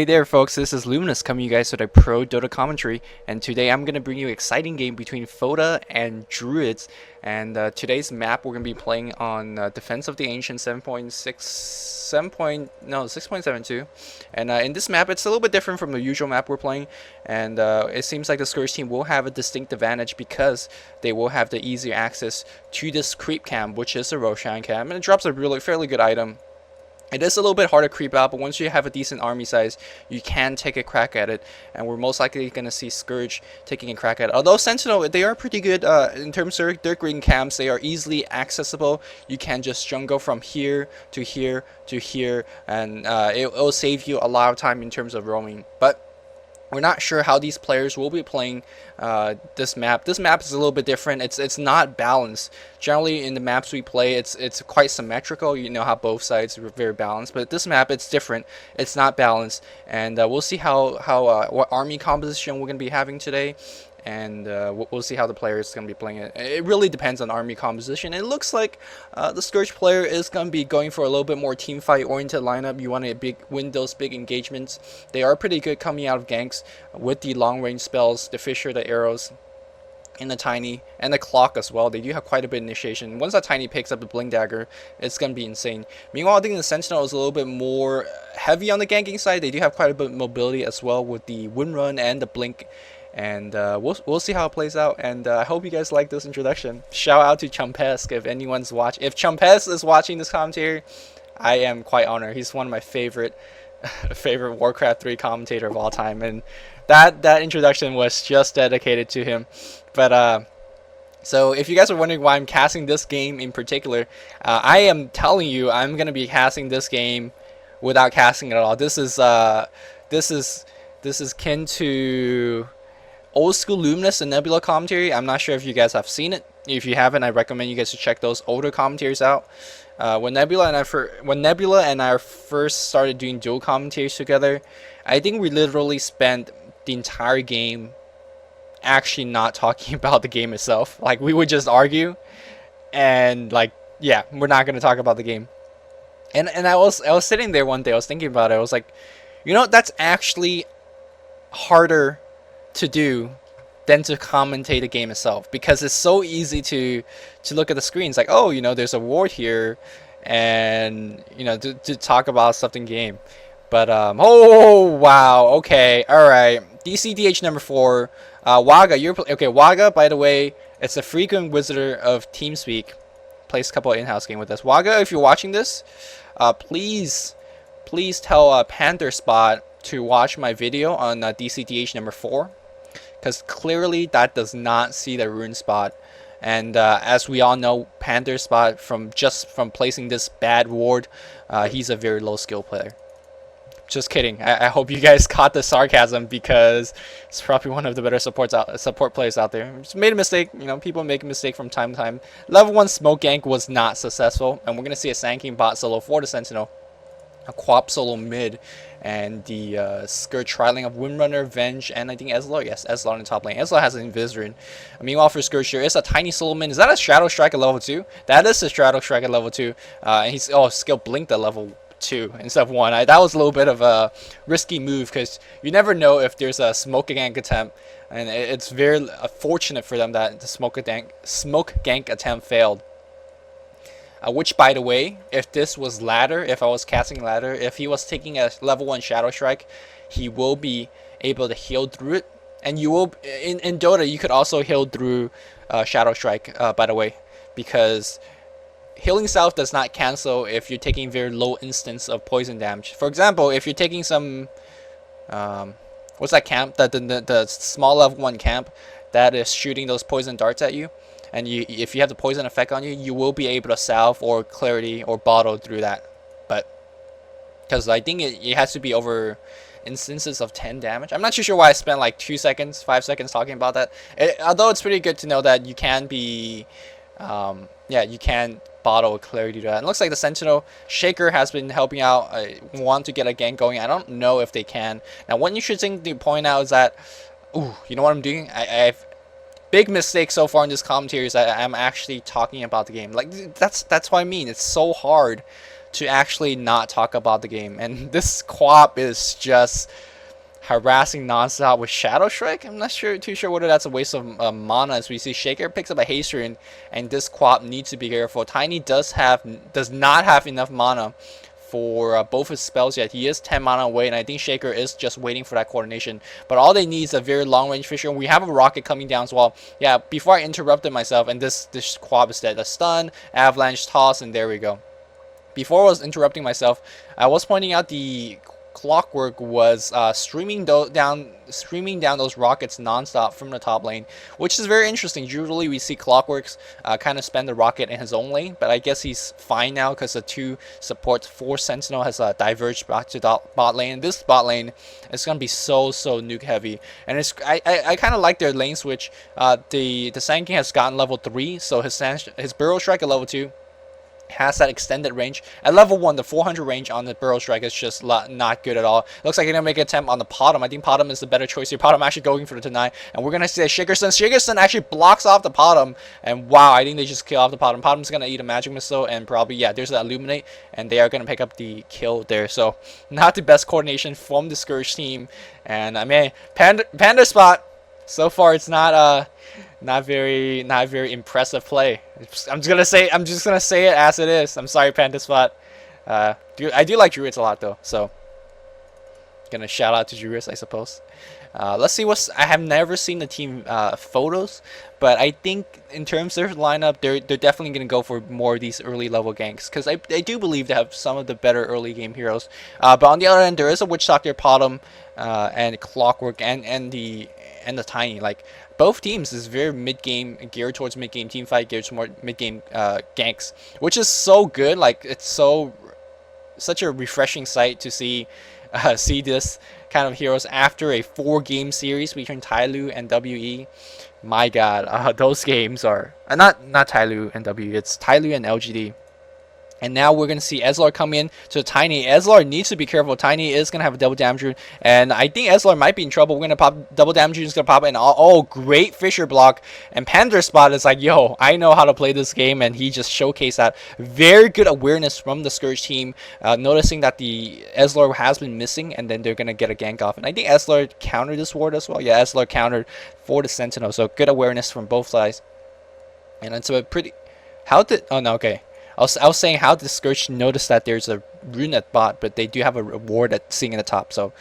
Hey there folks, this is Luminous coming to you guys with a pro Dota commentary, and today I'm going to bring you an exciting game between Fota and Druidz. And today's map we're going to be playing on Defense of the Ancient 6.72. And in this map it's a little bit different from the usual map we're playing, and it seems like the Scourge team will have a distinct advantage because they will have the easier access to this creep camp, which is a Roshan camp, and it drops a really fairly good item. It is a little bit hard to creep out, but once you have a decent army size, you can take a crack at it, and we're most likely going to see Scourge taking a crack at it. Although Sentinel, they are pretty good in terms of their green camps. They are easily accessible. You can just jungle from here to here to here, and it will save you a lot of time in terms of roaming. But we're not sure how these players will be playing this map. This map is a little bit different. It's not balanced. Generally, in the maps we play, it's quite symmetrical. You know how both sides are very balanced. But this map, it's different. It's not balanced, and we'll see what army composition we're gonna be having today. And we'll see how the player is going to be playing it. It really depends on army composition. It looks like the Scourge player is going to be going for a little bit more team fight oriented lineup. You want to win those big engagements. They are pretty good coming out of ganks with the long range spells, the Fisher, the arrows, and the Tiny, and the Clock as well. They do have quite a bit of initiation. Once that Tiny picks up the Blink Dagger, it's going to be insane. Meanwhile, I think the Sentinel is a little bit more heavy on the ganking side. They do have quite a bit of mobility as well with the Wind Run and the Blink. And we'll see how it plays out, and I hope you guys like this introduction. Shout out to Chumpesk if anyone's watching. If Chumpesk is watching this commentary, I am quite honored. He's one of my favorite Warcraft 3 commentator of all time, and that introduction was just dedicated to him. But so if you guys are wondering why I'm casting this game in particular, I am telling you I'm gonna be casting this game without casting it at all. This is kin to old school Luminous and Nebula commentary. I'm not sure if you guys have seen it. If you haven't, I recommend you guys to check those older commentaries out. When Nebula and I first started doing dual commentaries together, I think we literally spent the entire game actually not talking about the game itself. Like, we would just argue, and like, yeah, we're not gonna talk about the game. And I was sitting there one day, I was thinking about it. I was like, you know, that's actually harder to do than to commentate the game itself, because it's so easy to look at the screens like, oh, you know, there's a ward here, and you know, to talk about stuff in game. But oh wow, okay, all right, DCDH number 4, Waga, you're okay. Waga, by the way, it's a frequent visitor of TeamSpeak, plays a couple of in-house games with us. Waga, if you're watching this, please tell Panther Spot to watch my video on DCDH number 4, because clearly that does not see the rune spot, and as we all know, Panther Spot, from placing this bad ward, he's a very low skill player. Just kidding. I hope you guys caught the sarcasm, because it's probably one of the better support players out there. Just made a mistake. You know, people make a mistake from time to time. Level 1 smoke gank was not successful, and we're gonna see a Sanking bot solo for the Sentinel, a Quap solo mid, and the Scourge trialing of Windrunner, Venge, and I think Ezreal. Yes, Ezreal in the top lane. Ezreal has an Invisor. Meanwhile, for Scourge here, it's a Tiny Solomon. Is that a Shadow Strike at level 2? That is a Shadow Strike at level 2. And he's skill blinked at level 2 instead of 1. That was a little bit of a risky move, because you never know if there's a smoke gank attempt, and it's very fortunate for them that the smoke gank attempt failed. Which, by the way, if this was ladder, if I was casting ladder, if he was taking a level 1 Shadow Strike, he will be able to heal through it. And you will, in Dota, you could also heal through Shadow Strike, by the way, because healing self does not cancel if you're taking very low instance of poison damage. For example, if you're taking some, what's that camp? The small level 1 camp that is shooting those poison darts at you, and if you have the poison effect on you, you will be able to salve or clarity or bottle through that. But because I think it has to be over instances of 10 damage. I'm not too sure why I spent like 5 seconds talking about that. Although it's pretty good to know that you can be, yeah, you can bottle clarity to that. It looks like the Sentinel Shaker has been helping out. I want to get a gank going. I don't know if they can. Now, one interesting thing to point out is that, ooh, you know what I'm doing? I've big mistake so far in this commentary is that I'm actually talking about the game. Like, that's what I mean. It's so hard to actually not talk about the game. And this Quap is just harassing nonstop with Shadow Strike. I'm not too sure whether that's a waste of mana, as we see Shaker picks up a Haster, and this Quap needs to be careful. Tiny does not have enough mana for both his spells yet. He is 10 mana away, and I think Shaker is just waiting for that coordination. But all they need is a very long range Fisher, and we have a rocket coming down as well. Yeah, before I interrupted myself, and this Quap is dead. A stun, avalanche, toss, and there we go. Before I was interrupting myself, I was pointing out the Clockwork was streaming down those rockets nonstop from the top lane, which is very interesting. Usually we see Clockworks kind of spend the rocket in his own lane, but I guess he's fine now because the 2 supports for Sentinel has diverged back to bot lane. This bot lane is gonna be so nuke heavy, and I kind of like their lane switch. The Sand King has gotten level 3, so his Burrow Strike at level 2 has that extended range. At level 1, the 400 range on the Burrow Strike is just not good at all. Looks like he's going to make an attempt on the Potom. I think Potom is the better choice here. Potom actually going for it tonight. And we're going to see that Shigerson actually blocks off the Potom. And wow, I think they just kill off the Potom. Potom's going to eat a Magic Missile, and probably, yeah, there's that Illuminate. And they are going to pick up the kill there. So, not the best coordination from the Scourge team. And, I mean, Panda Spot, so far it's not very impressive play. I'm just gonna say it as it is. I'm sorry, Panda Spot. I do like Druidz a lot though, so gonna shout out to Druidz, I suppose. Let's see I have never seen the team photos, but I think in terms of their lineup, they're definitely gonna go for more of these early level ganks, because I do believe they have some of the better early game heroes. But on the other end, there is a Witch Doctor, Potom, and Clockwork, and the Tiny. Like, both teams is very mid-game, geared towards mid-game team fight, geared towards more mid-game ganks, which is so good. Like, it's such a refreshing sight to see this kind of heroes after a 4-game series between Tyloo and WE. My God, those games are not Tyloo and WE, it's Tyloo and LGD. And now we're going to see Ezlar come in to Tiny. Ezlar needs to be careful. Tiny is going to have a double damage rune. And I think Ezlar might be in trouble. We're going to pop double damage rune. Is going to pop in. Oh, great Fisher block. And Panda Spot is like, yo, I know how to play this game. And he just showcased that. Very good awareness from the Scourge team. Noticing that the Ezlar has been missing. And then they're going to get a gank off. And I think Ezlar countered this ward as well. Yeah, Ezlar countered for the Sentinel. So good awareness from both sides. And it's a pretty... Oh, no, okay. I was saying, how did Scourge notice that there's a rune at bot, but they do have a reward at seeing in the top. So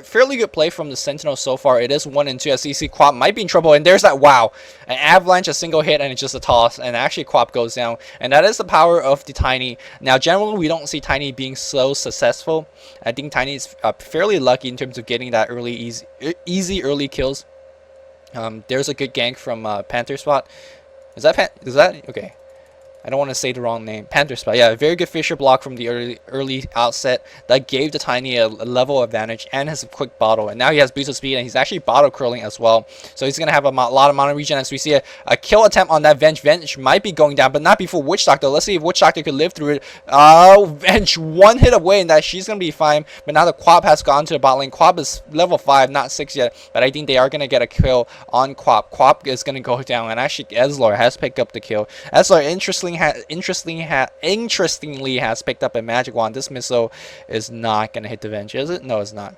fairly good play from the Sentinel so far. It is 1 and 2 as EC Quap might be in trouble, and there's that, wow, an avalanche, a single hit, and it's just a toss, and actually Quap goes down. And that is the power of the Tiny. Now generally we don't see Tiny being so successful. I think Tiny is fairly lucky in terms of getting that easy early kills. There's a good gank from Panther Spot. Is that okay? I don't want to say the wrong name. Panther Spot. Yeah, a very good Fisher block from the early outset that gave the Tiny a level advantage and has a quick bottle. And now he has boost of speed, and he's actually bottle curling as well. So he's going to have a lot of mana regen as we see a kill attempt on that Venge. Venge might be going down, but not before Witch Doctor. Let's see if Witch Doctor could live through it. Venge one hit away, and that she's going to be fine. But now the Quap has gone to the bot lane. Quap is level 5, not 6 yet. But I think they are going to get a kill on Quap. Quap is going to go down, and actually Ezlar has picked up the kill. Ezlar interestingly has picked up a magic wand. This missile is not gonna hit the Venge, is it? No, it's not.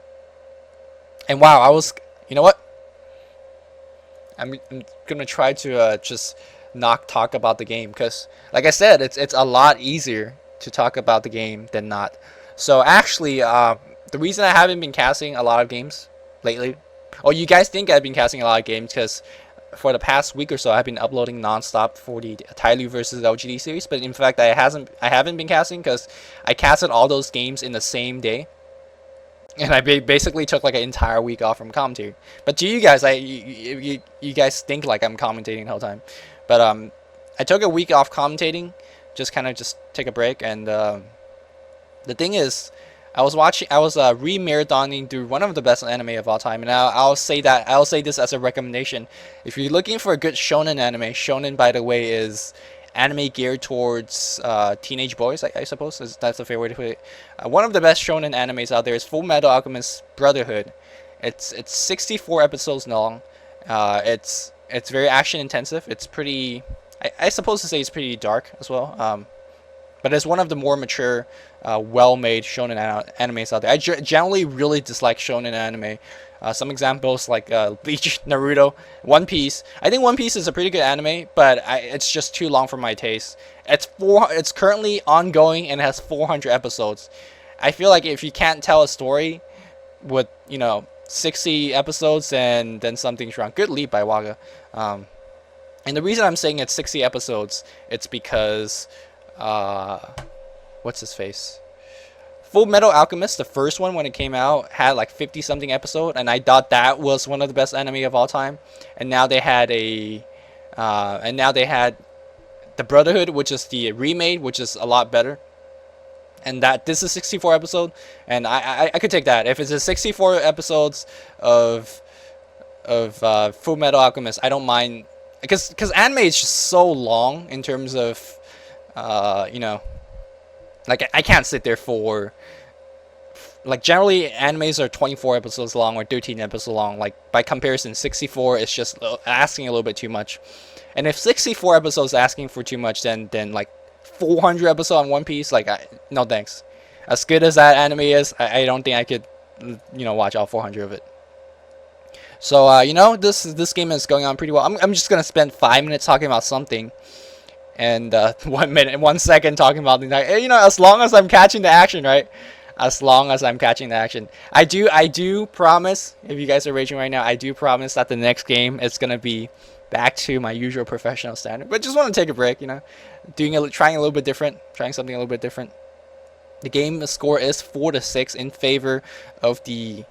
And wow, you know what? I'm gonna try to just not talk about the game, because like I said, it's a lot easier to talk about the game than not. So actually, the reason I haven't been casting a lot of games lately, or you guys think I've been casting a lot of games, because for the past week or so, I've been uploading non-stop for the Tyloo versus LGD series. But in fact, I haven't been casting because I casted all those games in the same day, and I basically took like an entire week off from commentating. But to you guys, you guys think like I'm commentating the whole time, but I took a week off commentating, just take a break. And the thing is, I was re-marathoning through one of the best anime of all time, and I'll say this as a recommendation. If you're looking for a good shonen anime, shonen, by the way, is anime geared towards teenage boys, I suppose that's a fair way to put it. One of the best shonen animes out there is Full Metal Alchemist Brotherhood. It's 64 episodes long. It's very action intensive. It's pretty, I suppose to say it's pretty dark as well. but it's one of the more mature, well-made shonen animes out there. I generally really dislike shonen anime. Some examples like Bleach, Naruto, One Piece. I think One Piece is a pretty good anime, but it's just too long for my taste. It's currently ongoing and has 400 episodes. I feel like if you can't tell a story with 60 episodes, then something's wrong. Good leap by Waga. And the reason I'm saying it's 60 episodes, it's because what's his face? Full Metal Alchemist, the first one when it came out, had like 50 something episode, and I thought that was one of the best anime of all time. And now they had the Brotherhood, which is the remade, which is a lot better. And this is 64 episode, and I could take that if it's a 64 episodes of Full Metal Alchemist. I don't mind, because anime is just so long in terms of like I can't sit there for, like, generally animes are 24 episodes long or 13 episodes long. Like, by comparison, 64 is just asking a little bit too much. And if 64 episodes asking for too much, then like 400 episodes on One Piece, like, no thanks. As good as that anime is, I don't think I could watch all 400 of it. So this game is going on pretty well. I'm just gonna spend 5 minutes talking about something, and 1 minute and 1 second talking about the as long as I'm catching the action, right? As long as I'm catching the action. I do promise, if you guys are raging right now, I do promise that the next game is gonna be back to my usual professional standard. But just want to take a break, trying a little bit different, trying something a little bit different. The game score is 4-6 in favor of the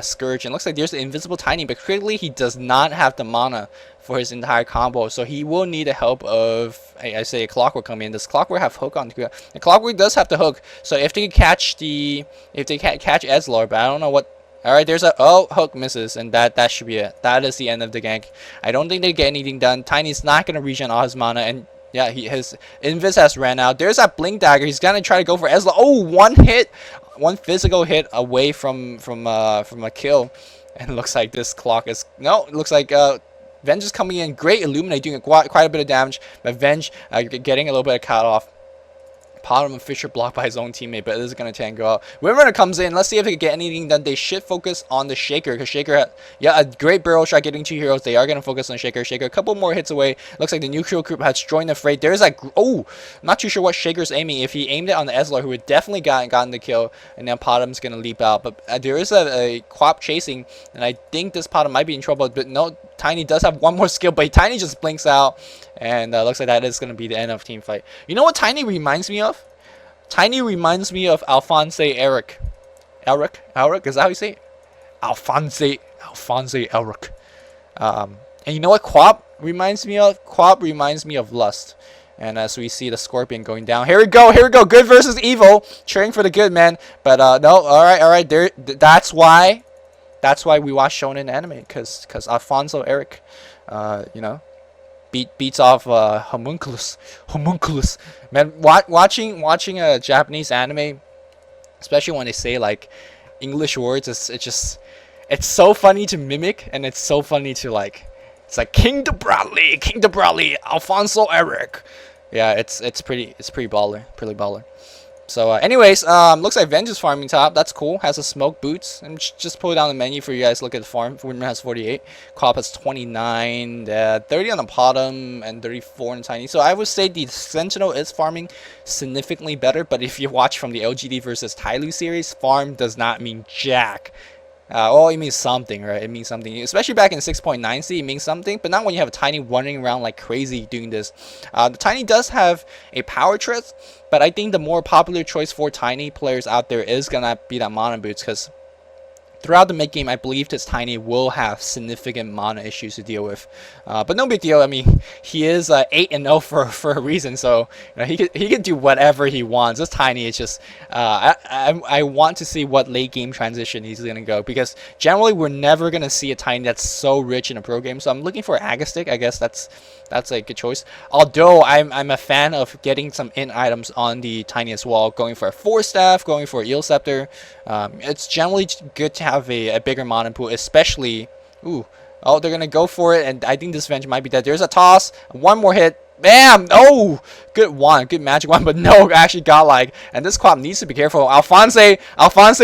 Scourge. And looks like there's the invisible Tiny, but critically he does not have the mana for his entire combo, so he will need the help of I say a Clockwork coming in. Does Clockwork have hook on the Clockwork? Does have the hook, so if they catch catch Ezlor, but I don't know what. Alright, there's hook misses, and that should be it. That is the end of the gank. I don't think they get anything done. Tiny's not gonna regen all his mana, and yeah, his Invis has ran out. There's that Blink Dagger. He's gonna try to go for Ezla. Oh, one physical hit away from a kill, and it looks like this clock is It looks like Venge is coming in. Great Illuminate, doing quite a bit of damage, but Venge getting a little bit of cut off. Bottom of Fisher blocked by his own teammate, but it is going to tango out. Wimrunner comes in. Let's see if they can get anything done. They should focus on the Shaker, because Shaker had, a great barrel shot getting 2 heroes. They are going to focus on Shaker. Shaker, a couple more hits away. Looks like the neutral group has joined the fray. There's like, not too sure what Shaker's aiming. If he aimed it on the Ezler, who would definitely gotten the kill, and now Bottom's going to leap out. But there is a Quap chasing, and I think this Bottom might be in trouble, but no, Tiny does have one more skill, but Tiny just blinks out, and looks like that is going to be the end of team fight. You know what Tiny reminds me of? Tiny reminds me of Alphonse Eric. Eric? Is that how you say it? Alphonse Eric. And you know what Quap reminds me of? Quap reminds me of Lust. And as we see the Scorpion going down. Here we go. Good versus evil. Cheering for the good, man. But no, alright. That's why we watch shonen anime. Because Alfonso Eric, beats off homunculus. Man, watching a Japanese anime, especially when they say like English words, it's so funny to mimic, and it's so funny to like. It's like King the Bradley, Alfonso Eric. Yeah, it's pretty baller. So anyways, looks like Venge is farming top. That's cool. Has a smoke boots. And just pull down the menu for you guys to look at the farm. Winner has 48. Quap has 29. 30 on the bottom and 34 in Tiny. So I would say the Sentinel is farming significantly better. But if you watch from the LGD versus Tyloo series, farm does not mean jack. Well, it means something, right? It means something. Especially back in 6.9C, it means something. But not when you have a Tiny running around like crazy doing this. The Tiny does have a power trip, but I think the more popular choice for Tiny players out there is going to be that Mana Boots, because throughout the mid-game, I believe this Tiny will have significant mana issues to deal with. But no big deal. I mean, he is 8-0 for a reason, so he could do whatever he wants. This Tiny is just I want to see what late game transition he's gonna go, because generally we're never gonna see a Tiny that's so rich in a pro game. So I'm looking for Agastic. I guess that's a good choice. Although I'm a fan of getting some in items on the Tiny as well, going for a Force Staff, going for Eel Scepter. It's generally good to have a bigger mana pool, especially. They're gonna go for it, and I think this Venge might be dead. There's a toss, one more hit. Bam! Oh, good one, good magic one, but no, actually got like, and this Quap needs to be careful. Alphonse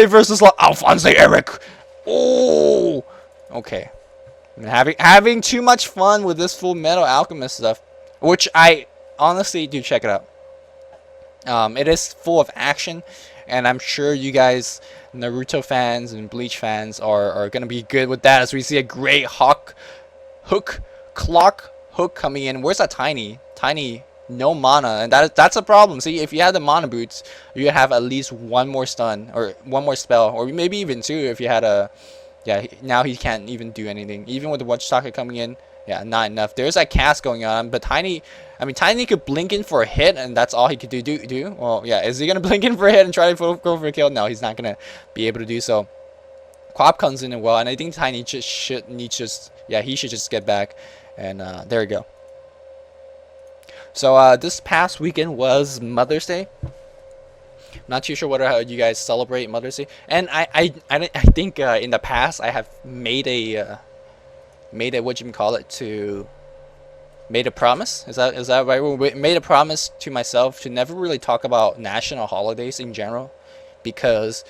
versus Alphonse Eric. Oh, okay. I'm having too much fun with this Full Metal Alchemist stuff, which I honestly do check it out. It is full of action, and I'm sure you guys, Naruto fans and Bleach fans, are gonna be good with that, as we see a great clock hook coming in. Where's that Tiny? Tiny, no mana, and that's a problem. See, if you had the mana boots, you have at least one more stun or one more spell, or maybe even two if you had a. Yeah, now he can't even do anything. Even with the Watchtower coming in, yeah, not enough. There's that cast going on, but Tiny, I mean, Tiny could blink in for a hit, and that's all he could do. Well, yeah, is he gonna blink in for a hit and try to go for a kill? No, he's not gonna be able to do so. Quap comes in and well, and I think Tiny he should just get back, and there we go. So this past weekend was Mother's Day. Not too sure whether how you guys celebrate Mother's Day, and I think in the past I have made a what you call it, made a promise. Is that right? We made a promise to myself to never really talk about national holidays in general, because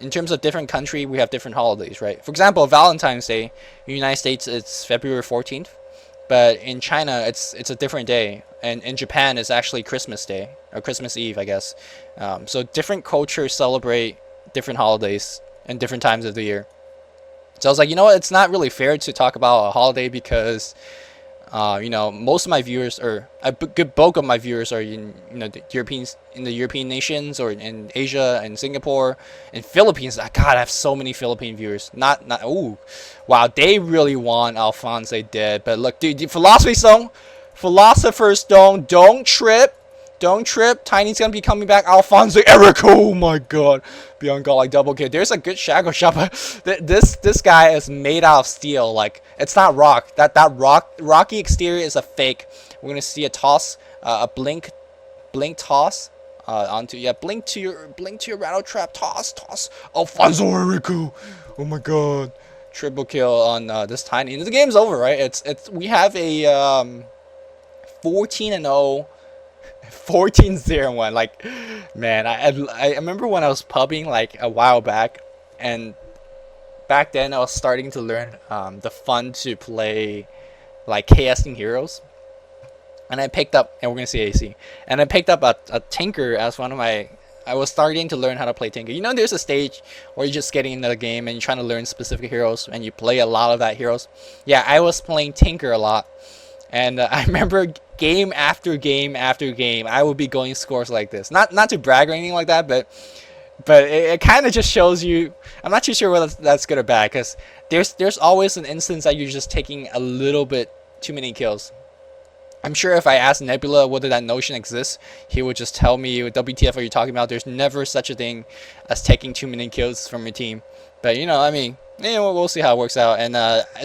in terms of different country we have different holidays, right? For example, Valentine's Day in the United States it's February 14th, but in China it's a different day, and in Japan it's actually Christmas Day or Christmas Eve, I guess. So different cultures celebrate different holidays and different times of the year. So I was like, you know what, it's not really fair to talk about a holiday, because you know, most of my viewers, or a good bulk of my viewers, are in the European nations, or in Asia and Singapore and Philippines. God, I have so many Philippine viewers. Ooh, wow, they really want Alphonse dead. But look, dude, Philosopher's Stone, don't trip. Don't trip. Tiny's gonna be coming back. Alphonse Eric. Oh my god. Beyond God, like double kill. There's a good shackle shot, but this guy is made out of steel. Like, it's not rock. That rocky exterior is a fake. We're gonna see a toss, a blink toss, onto, yeah, blink to your rattle trap. Toss. Alphonse Eric. Oh my god. Triple kill on this Tiny. The game's over, right? It's we have a 14-0. 14-0-1. Like, man, I remember when I was pubbing like a while back, and back then I was starting to learn the fun to play like KSing heroes, and I picked up, and we're gonna see AC, and I picked up a Tinker as one of my. I was starting to learn how to play Tinker. You know, there's a stage where you're just getting into the game and you're trying to learn specific heroes, and you play a lot of that heroes. Yeah, I was playing Tinker a lot, and I remember game after game after game, I would be going scores like this. Not to brag or anything like that, but it kind of just shows you. I'm not too sure whether that's good or bad, because there's always an instance that you're just taking a little bit too many kills. I'm sure if I asked Nebula whether that notion exists, he would just tell me, WTF are you talking about? There's never such a thing as taking too many kills from your team. But, you know, I mean, we'll see how it works out. And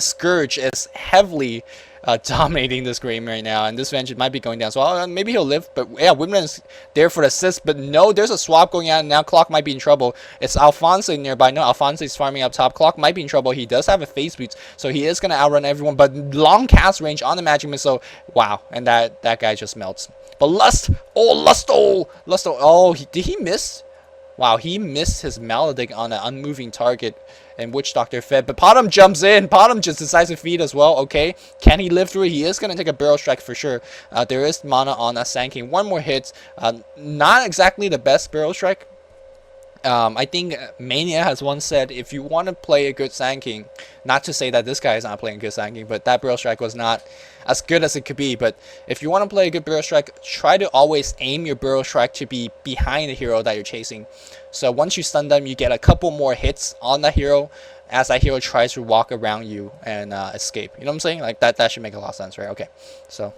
Scourge is heavily dominating this game right now, and this Vengeance might be going down. So maybe he'll live, but yeah, Woodman is there for the assist. But no, there's a swap going on, and now Clock might be in trouble. It's Alphonse nearby. No, Alphonse is farming up top. Clock might be in trouble. He does have a face boots, so he is going to outrun everyone, but long cast range on the magic missile. Wow, and that guy just melts. But Lust, did he miss? Wow, he missed his Maledict on an unmoving target, and Witch Doctor fed. But Potom jumps in. Potom just decides to feed as well. Okay, can he live through it? He is going to take a barrel strike for sure. There is mana on a Sand King. One more hit. Not exactly the best barrel strike. I think Mania has once said, if you want to play a good Sand King, not to say that this guy is not playing a good Sand King, but that barrel strike was not as good as it could be. But if you want to play a good barrel strike, try to always aim your barrel strike to be behind the hero that you're chasing. So once you stun them, you get a couple more hits on the hero as that hero tries to walk around you and escape. You know what I'm saying? Like that should make a lot of sense, right? Okay, so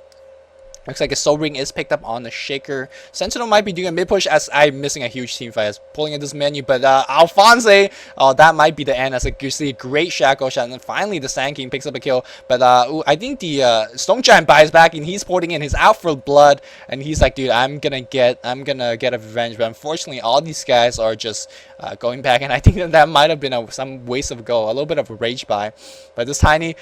looks like a Soul Ring is picked up on the Shaker. Sentinel might be doing a mid push, as I'm missing a huge team fight as pulling in this menu. But Alphonse, that might be the end, as you see a great shackle shot. And then finally the Sand King picks up a kill. But I think the Stone Giant buys back, and he's porting in. He's out for blood, and he's like, dude, I'm gonna get a revenge. But unfortunately, all these guys are just going back, and I think that might have been some waste of goal, a little bit of a rage buy. But this tiny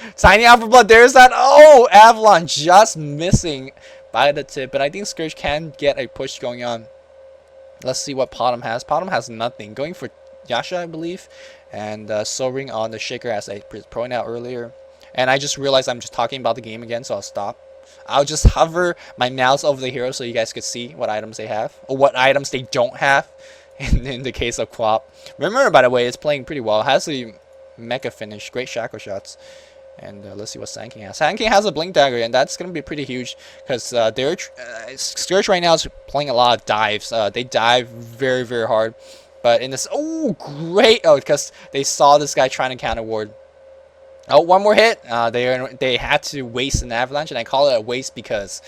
out for blood. There's that. Oh, Avalon just missing by the tip, but I think Scourge can get a push going on. Let's see what Potom has. Potom has nothing. Going for Yasha, I believe, and Soaring on the Shaker, as I pointed out earlier. And I just realized I'm just talking about the game again, so I'll stop. I'll just hover my mouse over the hero so you guys could see what items they have, or what items they don't have, in the case of Quap. Remember, by the way, it's playing pretty well. It has the mecha finish, great shackle shots. And let's see what Sand King has. Sand King has a Blink Dagger, and that's going to be pretty huge because Scourge right now is playing a lot of dives. They dive very, very hard. But in this... Oh, great! Oh, because they saw this guy trying to counter ward. Oh, one more hit. They had to waste an avalanche, and I call it a waste because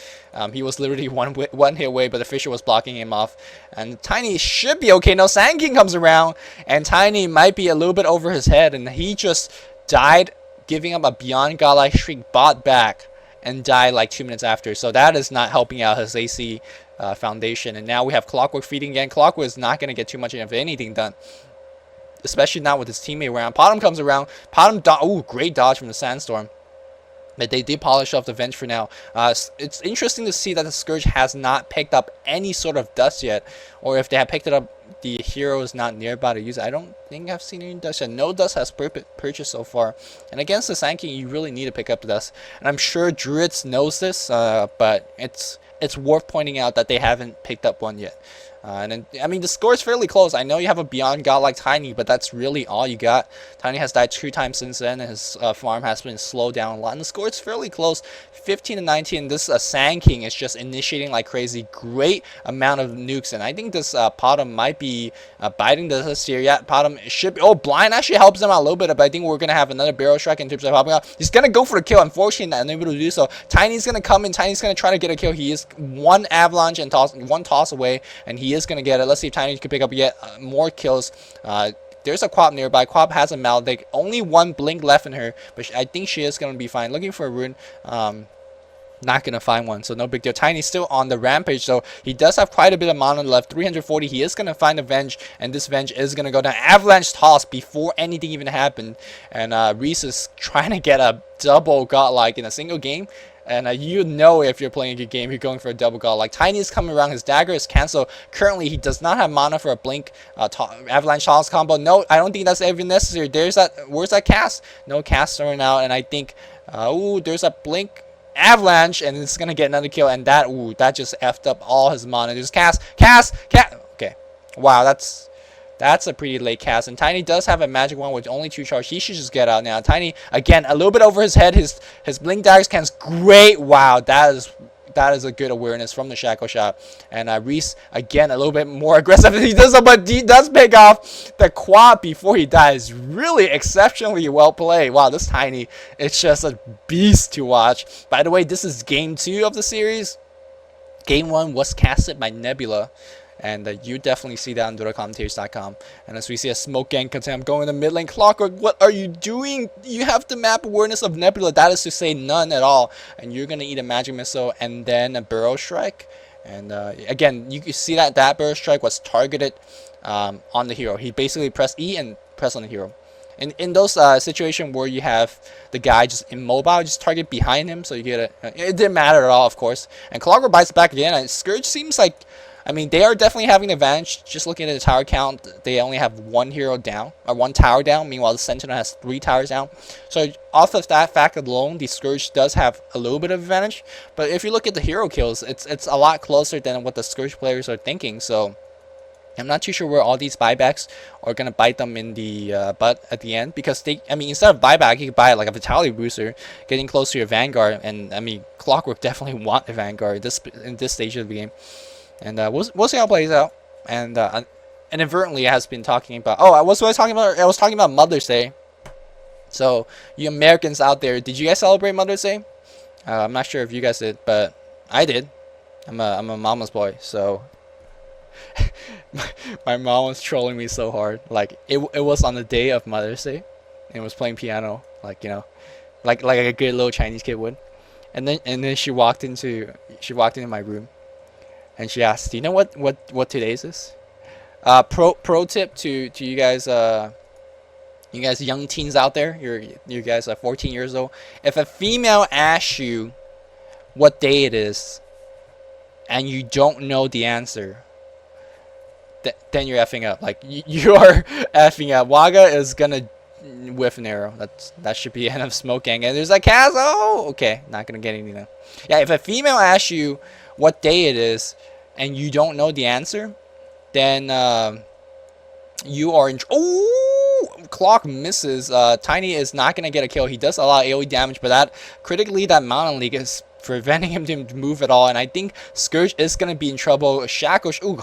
he was literally one hit away, but the Fisher was blocking him off. And Tiny should be okay. No, Sand King comes around, and Tiny might be a little bit over his head, and he just died, giving up a Beyond Godlike Shriek bot back, and died like 2 minutes after. So that is not helping out his AC foundation. And now we have Clockwork feeding again. Clockwork is not going to get too much of anything done, especially not with his teammate around. Potom comes around. Potom, ooh, great dodge from the Sandstorm. But they did polish off the Venge for now. It's interesting to see that the Scourge has not picked up any sort of dust yet. Or if they have picked it up, the hero is not nearby to use it. I don't think I've seen any dust yet. No dust has purchased so far. And against the Sand King, you really need to pick up the dust. And I'm sure Druidz knows this, but it's worth pointing out that they haven't picked up one yet. And then, I mean, the score is fairly close. I know you have a Beyond God like Tiny, but that's really all you got. Tiny has died 2 times since then, and his farm has been slowed down a lot. And the score is fairly close, 15 to 19. This Sand King is just initiating like crazy. Great amount of nukes, and I think this Potom might be biting this here. Yeah, Potom should be. Oh, Blind actually helps them out a little bit, but I think we're gonna have another barrel strike in terms of helping out. He's gonna go for the kill. Unfortunately, not unable to do so. Tiny's gonna come in. Tiny's gonna try to get a kill. He is one avalanche and one toss away, and he is going to get it. Let's see if Tiny can pick up yet more kills. There's a Quap nearby. Quap has a Maldic. Only one blink left in her, but I think she is going to be fine. Looking for a rune. Not going to find one, so no big deal. Tiny's still on the rampage, so he does have quite a bit of mana left. 340. He is going to find a Venge, and this Venge is going to go down. Avalanche toss before anything even happened. And Reese is trying to get a double Godlike in a single game. And you know, if you're playing a good game, you're going for a double god. Like Tiny is coming around, his dagger is cancelled. Currently, he does not have mana for a blink avalanche toss combo. No, I don't think that's even necessary. There's that. Where's that cast? No cast thrown out, and I think, ooh, there's a blink avalanche, and it's gonna get another kill. And that, ooh, that just effed up all his mana. There's cast. Okay, wow, that's a pretty late cast, and Tiny does have a magic one with only 2 charge. He should just get out now. Tiny, again, a little bit over his head. His blink daggers cans great. Wow, that is a good awareness from the shackle shot. And Reese, again, a little bit more aggressive. He does, but he does pick off the quad before he dies. Really exceptionally well played. Wow, this Tiny, it's just a beast to watch. By the way, this is game 2 of the series. Game 1 was casted by Nebula. And you definitely see that on DotaCommentaries.com. And as we see a smoke gang content going in the mid lane, Clockwork, what are you doing? You have the map awareness of Nebula. That is to say none at all. And you're going to eat a magic missile and then a barrel strike. And again, you can see that barrel strike was targeted on the hero. He basically pressed E and pressed on the hero. In those situations where you have the guy just immobile, just target behind him, so you get it. It didn't matter at all, of course. And Clockwork bites back again. And Scourge seems like, I mean, they are definitely having an advantage. Just looking at the tower count, they only have 1 hero down, or 1 tower down. Meanwhile, the Sentinel has 3 towers down. So off of that fact alone, the Scourge does have a little bit of advantage. But if you look at the hero kills, it's a lot closer than what the Scourge players are thinking. So I'm not too sure where all these buybacks are going to bite them in the butt at the end. Because, I mean, instead of buyback, you could buy like a Vitality booster, getting closer to your Vanguard. And, I mean, Clockwork definitely want a Vanguard in this stage of the game. And we'll see how it plays out. And inadvertently, I has been talking about. Oh, what was I talking about? I was talking about Mother's Day. So you Americans out there, did you guys celebrate Mother's Day? I'm not sure if you guys did, but I did. I'm a mama's boy, so my mom was trolling me so hard. Like it was on the day of Mother's Day, and was playing piano, like, you know, like a good little Chinese kid would. And then she walked into my room. And she asked, "Do you know what today's is?" Pro tip to you guys young teens out there. You guys are 14 years old. If a female asks you what day it is, and you don't know the answer, then you're effing up. Like, you are effing up. Waga is gonna whiff an arrow. That should be enough smoking. And there's a cast. Oh, okay. Not gonna get anything. Yeah, if a female asks you what day it is and you don't know the answer, then you are in. Oh, Clock misses. Tiny is not gonna get a kill. He does a lot of AoE damage, but that critically, that Mountain League is preventing him to move at all. And I think Scourge is gonna be in trouble. Shackles. Ooh,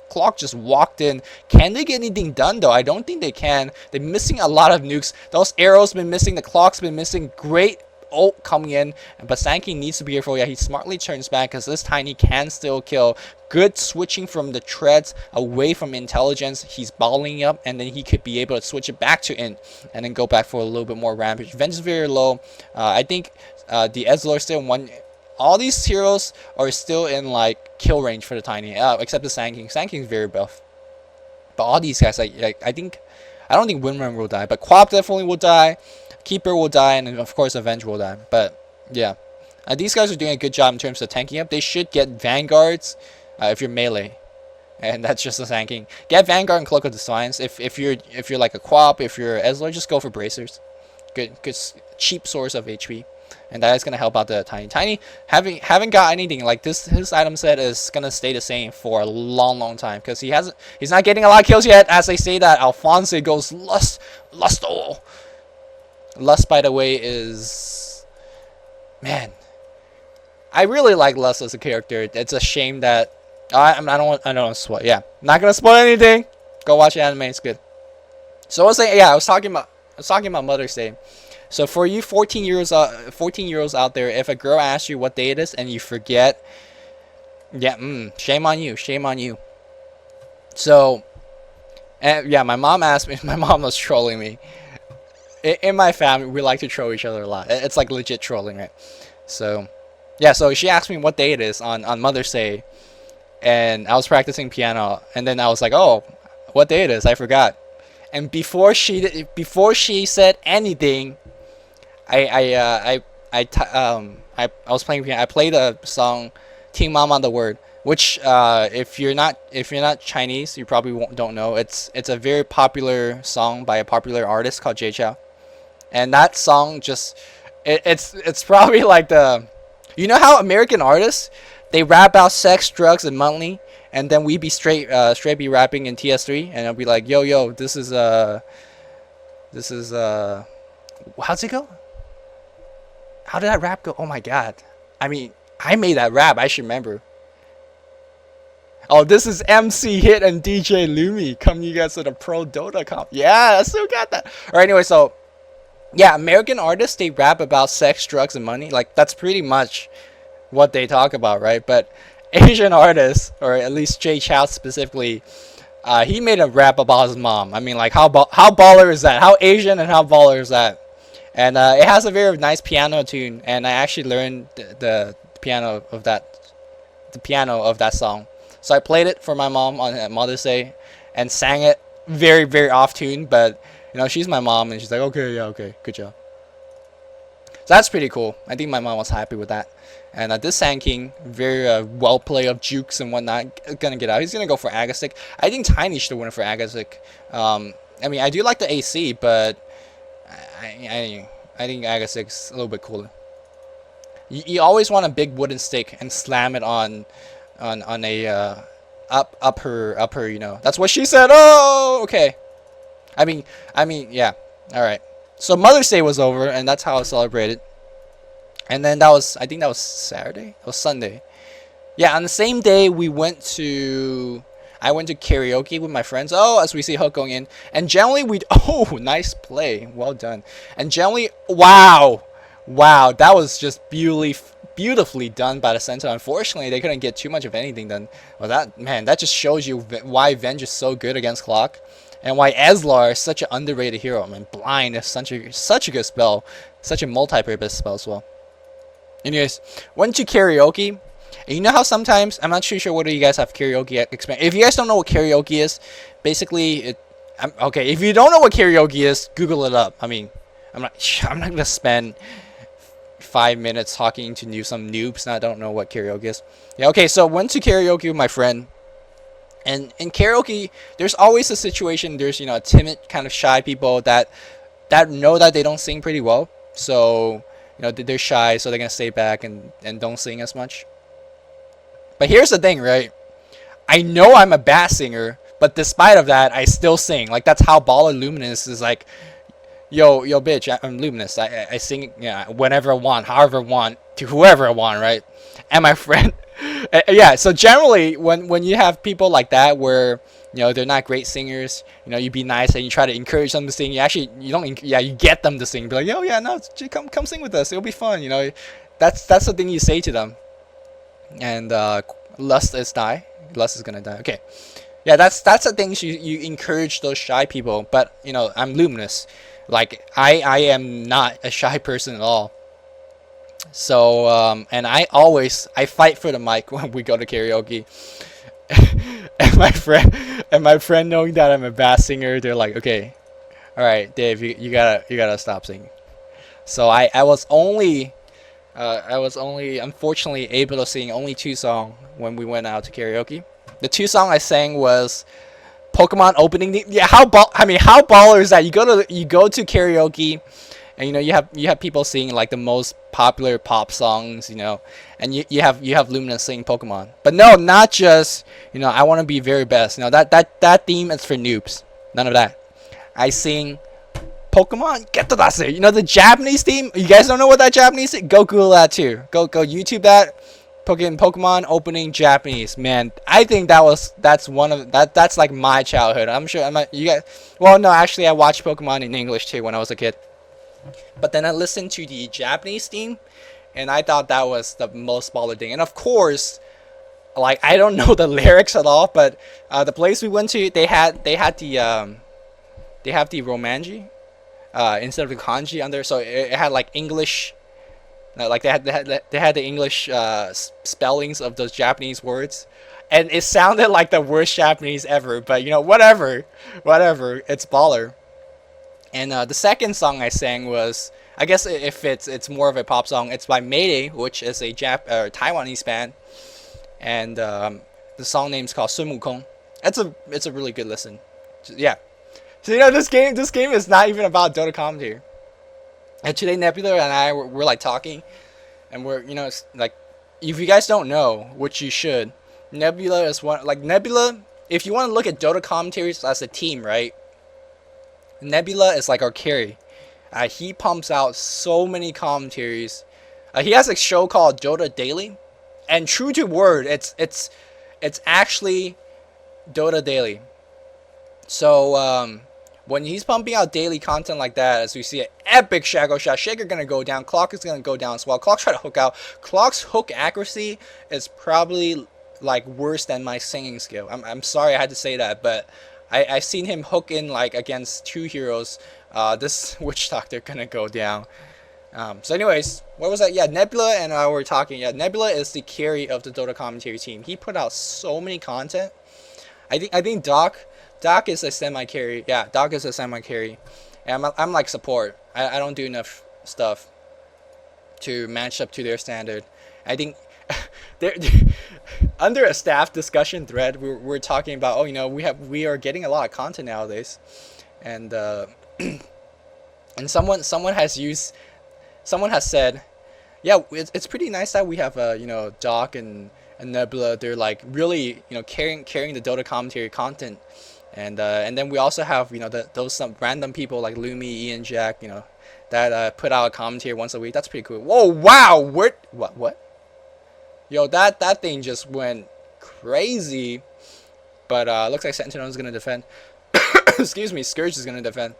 Clock just walked in. Can they get anything done though? I don't think they can. They're missing a lot of nukes. Those arrows been missing. The Clock's been missing. Great ult coming in, but Sankey needs to be careful. Yeah, he smartly turns back because this Tiny can still kill. Good switching from the treads away from intelligence. He's bottling up, and then he could be able to switch it back to int and then go back for a little bit more rampage. Venge is very low. I think the Ezlor still one. All these heroes are still in like kill range for the Tiny, except the Sand King. Sand King is very buff, but all these guys, I don't think Windrun will die, but Quap definitely will die. Keeper will die, and of course Avenge will die. But yeah, these guys are doing a good job in terms of tanking up. They should get Vanguards if you're melee, and that's just the Sand King. Get Vanguard and Cloak of Defiance. If you're like a Quap, if you're Ezlor, just go for Bracers. Good cheap source of HP. And that is gonna help out the Tiny. Tiny haven't got anything like this. His item set is gonna stay the same for a long time because he's not getting a lot of kills yet. As they say that Alphonse goes Lust. Lust, by the way, is, man, I really like Lust as a character. It's a shame that I don't want to spoil. Yeah, not gonna spoil anything. Go watch the anime. It's good. So I was saying, yeah, I was talking about Mother's Day. So for you 14-year-olds out there, if a girl asks you what day it is and you forget, yeah, shame on you. Shame on you. So, and yeah, my mom asked me. My mom was trolling me. In my family, we like to troll each other a lot. It's like legit trolling, right? So, yeah. So she asked me what day it is on Mother's Day, and I was practicing piano, and then I was like, "Oh, what day it is? I forgot." And before she said anything, I was playing piano. I played the song "Ting Mama the Word," which if you're not Chinese, you probably don't know. It's a very popular song by a popular artist called Jay Chou. And that song just it's probably like the, you know how American artists, they rap about sex, drugs, and money, and then we be straight be rapping in TS3, and I'll be like, yo, this is how's it go? How did that rap go? Oh my god. I mean, I made that rap, I should remember. Oh, this is MC Hit and DJ Lumi coming you guys to the Pro Dota comp. Yeah, I still got that. Alright, anyway, so yeah, American artists, they rap about sex, drugs, and money. Like, that's pretty much what they talk about, right? But Asian artists, or at least Jay Chou specifically, he made a rap about his mom. I mean, like, how baller is that? How Asian and how baller is that? And it has a very nice piano tune, and I actually learned the piano of that song. So I played it for my mom on Mother's Day and sang it very, very off tune, but you know, she's my mom, and she's like, okay, yeah, okay, good job. So that's pretty cool. I think my mom was happy with that. And this Sand King, very well play of jukes and whatnot, gonna get out. He's gonna go for Agastic. I think Tiny should win for Agastic. I mean, I do like the AC, but I think Agastic's a little bit cooler. You always want a big wooden stick and slam it on a upper, you know. That's what she said. Oh, okay. I mean, yeah. All right. So Mother's Day was over, and that's how I celebrated. And then I think that was Saturday. It was Sunday. Yeah, on the same day I went to karaoke with my friends. Oh, as we see Hook going in, and generally oh, nice play, well done. And generally, wow, that was just beautifully done by the center. Unfortunately, they couldn't get too much of anything done. Well, that just shows you why Venge is so good against Clock, and why Ezlar is such an underrated hero. I mean, Blind is such a good spell, such a multi-purpose spell as well. Anyways, went to karaoke. And you know how sometimes, I'm not too sure whether you guys have karaoke experience. If you guys don't know what karaoke is, basically, okay, if you don't know what karaoke is, Google it up. I mean, I'm not gonna spend 5 minutes talking to some noobs and I don't know what karaoke is. Yeah, okay, so went to karaoke with my friend. And in karaoke, there's always a situation. There's timid, kind of shy people that know that they don't sing pretty well. So they're shy, so they're gonna stay back and don't sing as much. But here's the thing, right? I know I'm a bad singer, but despite of that, I still sing. Like that's how Baller Luminous is like. Yo, bitch, I'm Luminous. I sing, whenever I want, however I want, to whoever I want, right? And my friend, yeah. So generally, when you have people like that, where they're not great singers, you be nice and you try to encourage them to sing. You don't, you get them to sing. Be like, yo, yeah, no, come sing with us. It'll be fun. That's the thing you say to them. And lust is die. Lust is gonna die. Okay. Yeah, that's the things you encourage those shy people. But I'm Luminous. Like I am not a shy person at all. So and I fight for the mic when we go to karaoke. and my friend knowing that I'm a bad singer, they're like, okay, all right, Dave, you gotta stop singing. So I was only unfortunately able to sing only 2 songs when we went out to karaoke. The 2 songs I sang was Pokemon opening. How baller is that? You go to karaoke, and you have people singing like the most popular pop songs, and you have Luminous sing Pokemon. But no, not just I want to be very best. That theme is for noobs. None of that. I sing Pokemon Getodase. The Japanese theme. You guys don't know what that Japanese theme? Go Google that too. Go YouTube that. Pokemon opening Japanese. Man, I think that's like my childhood. I'm sure you guys. Well, no, actually, I watched Pokemon in English too when I was a kid. But then I listened to the Japanese theme, and I thought that was the most baller thing. And of course, like I don't know the lyrics at all, but the place we went to, they have the romanji instead of the kanji under, so it had like English. Like they had the English spellings of those Japanese words, and it sounded like the worst Japanese ever. But whatever, it's baller. And the second song I sang was, I guess if it's more of a pop song, it's by Mayday, which is a Taiwanese band, and the song name is called Sun Wukong. It's a really good listen. Yeah. So this game is not even about Dota commentary. And today Nebula and I we're like talking, and we're it's like, if you guys don't know, which you should, Nebula is Nebula. If you want to look at Dota commentaries as a team, right? Nebula is like our carry. He pumps out so many commentaries. He has a show called Dota Daily, and true to word, it's actually Dota Daily. So when he's pumping out daily content like that, as we see an epic Shadow Shot, Shaker gonna go down, Clock is gonna go down as well. Clock try to hook out. Clock's hook accuracy is probably like worse than my singing skill. I'm sorry I had to say that, but I seen him hook in like against 2 heroes. This Witch Doctor gonna go down. So anyways, what was that? Yeah, Nebula and I were talking. Yeah, Nebula is the carry of the Dota commentary team. He put out so many content. I think Doc is a semi-carry. Yeah, Doc is a semi-carry. And I'm like support. I don't do enough stuff to match up to their standard. I think under a staff discussion thread, we're talking about, we are getting a lot of content nowadays. And and someone has said, yeah, it's pretty nice that we have Doc and Nebula. They're like really carrying the Dota commentary content. And then we also have those some random people like Lumi, Ian, Jack, that put out a commentary once a week. That's pretty cool. Whoa, wow, what? Yo, that thing just went crazy. But looks like Sentinel's gonna defend. Excuse me, Scourge is gonna defend.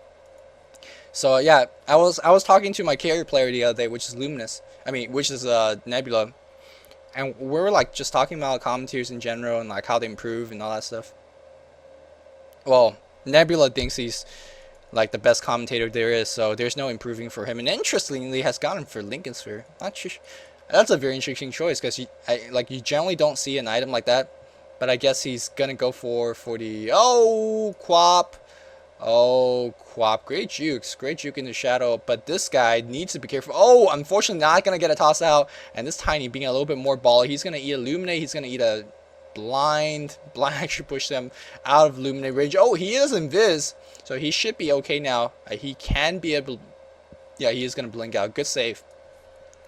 So yeah, I was talking to my carry player the other day, which is Luminous. Which is Nebula, and we were like just talking about commentaries in general and like how they improve and all that stuff. Well, Nebula thinks he's like the best commentator there is, so there's no improving for him. And interestingly, has gotten for Lincoln Sphere. That's a very interesting choice, because you generally don't see an item like that. But I guess he's gonna go for the Quap. Oh, Quap, great juke in the shadow, but this guy needs to be careful. Oh, unfortunately not gonna get a toss out, and this Tiny being a little bit more bally, he's gonna eat Illuminate, he's gonna eat a blind should push them out of Illuminate range. Oh, he is invis, so he should be okay now. He can be able, yeah, he is gonna blink out. Good save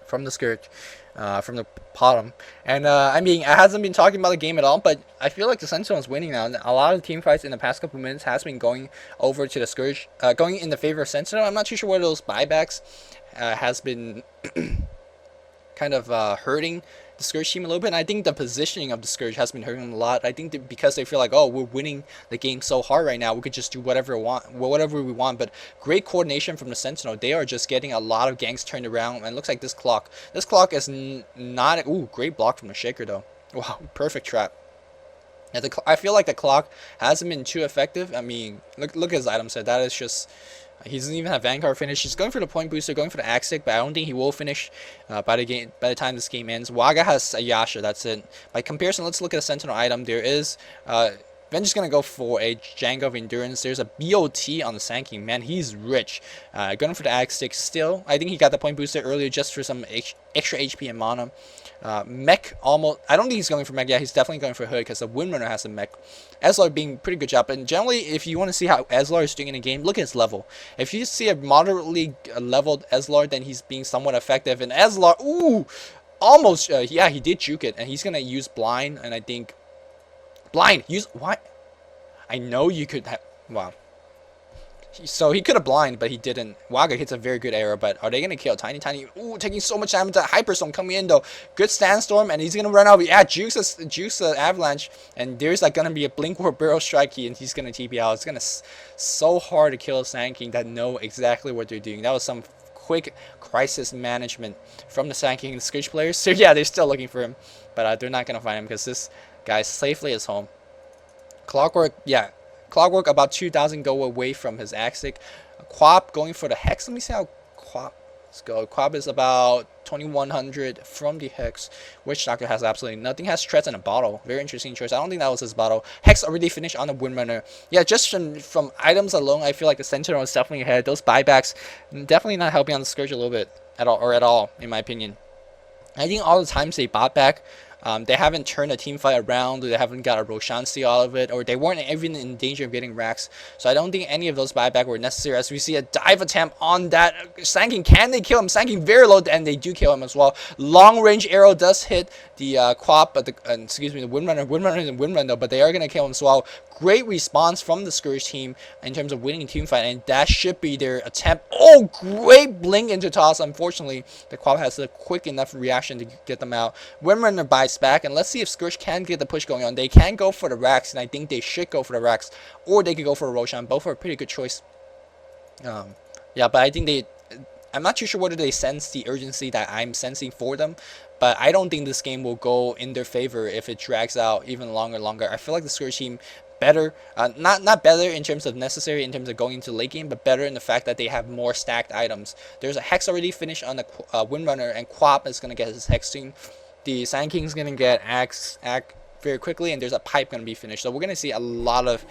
from the Scourge, from the bottom. And I mean, I hasn't been talking about the game at all, but I feel like the Sentinel is winning now. A lot of the team fights in the past couple minutes has been going over to the Scourge, going in the favor of Sentinel. I'm not too sure whether those buybacks has been kind of hurting the Scourge team a little bit. And I think the positioning of the Scourge has been hurting them a lot. I think that because they feel like, oh, we're winning the game so hard right now, we could just do whatever we want. But great coordination from the Sentinel. They are just getting a lot of ganks turned around. And it looks like this clock is not. Ooh, great block from the Shaker though. Wow, perfect trap. I feel like the clock hasn't been too effective. I mean, look at his item set. That is just. He doesn't even have Vanguard finish. He's going for the point booster, going for the axe stick, but I don't think he will finish by the time this game ends. Waga has a Yasha, that's it. By comparison, let's look at a Sentinel item. There is Venge's gonna go for a Django of Endurance. There's a BOT on the Sanking. Man, he's rich. Going for the axe stick still. I think he got the point booster earlier just for some extra HP and mana. Mech almost. I don't think he's going for mech. Yeah, he's definitely going for hood because the Windrunner has a mech. Ezlar being pretty good job. And generally, if you want to see how Ezlar is doing in a game, look at his level. If you see a moderately leveled Ezlar, then he's being somewhat effective. And Ezlar, ooh, almost. Yeah, he did juke it, and he's gonna use blind. And I think blind. Use what? I know you could have. Wow. So he could have blind, but he didn't. Waga hits a very good arrow, but are they going to kill? Tiny. Ooh, taking so much damage. That Hyperstorm coming in, though. Good Sandstorm, and he's going to run out. Yeah, juice the Avalanche, and there's like going to be a Blink or Barrel Strike key, and he's going to TP out. It's going to so hard to kill Sand King that know exactly what they're doing. That was some quick crisis management from the Sand King and the Scourge players. So yeah, they're still looking for him, but they're not going to find him because this guy safely is home. Clockwork, yeah. Clockwork about 2,000 go away from his Axic. Quap going for the Hex. Let me see how Quap. Let's go. Quap is about 2,100 from the Hex. Witch Doctor has absolutely nothing. Has Treads in a bottle. Very interesting choice. I don't think that was his bottle. Hex already finished on the Windrunner. Yeah, just from items alone, I feel like the Sentinel is definitely ahead. Those buybacks definitely not helping on the Scourge a little bit at all, in my opinion. I think all the times they bought back, they haven't turned a team fight around, or they haven't got a Roshan steal out of it, or they weren't even in danger of getting racks. So I don't think any of those buyback were necessary. As we see a dive attempt on that Sanking, can they kill him? Sanking very low, and they do kill him as well. Long range arrow does hit the Quap, but the Windrunner though, but they are gonna kill him as well. Great response from the Scourge team in terms of winning team fight, and that should be their attempt. Oh, great blink into toss. Unfortunately, the Quap has a quick enough reaction to get them out. Windrunner bites back, and let's see if Scourge can get the push going on. They can go for the racks, and I think they should go for the racks, or they could go for a Roshan. Both are a pretty good choice. Yeah, but I think I'm not too sure whether they sense the urgency that I'm sensing for them, but I don't think this game will go in their favor if it drags out even longer. I feel like the Scourge team better, not better in terms of necessary in terms of going into late game, but better in the fact that they have more stacked items. There's a Hex already finished on the Windrunner, and Quap is gonna get his Hexing. The Sand King's gonna get Axe very quickly, and there's a Pipe gonna be finished. So we're gonna see a lot of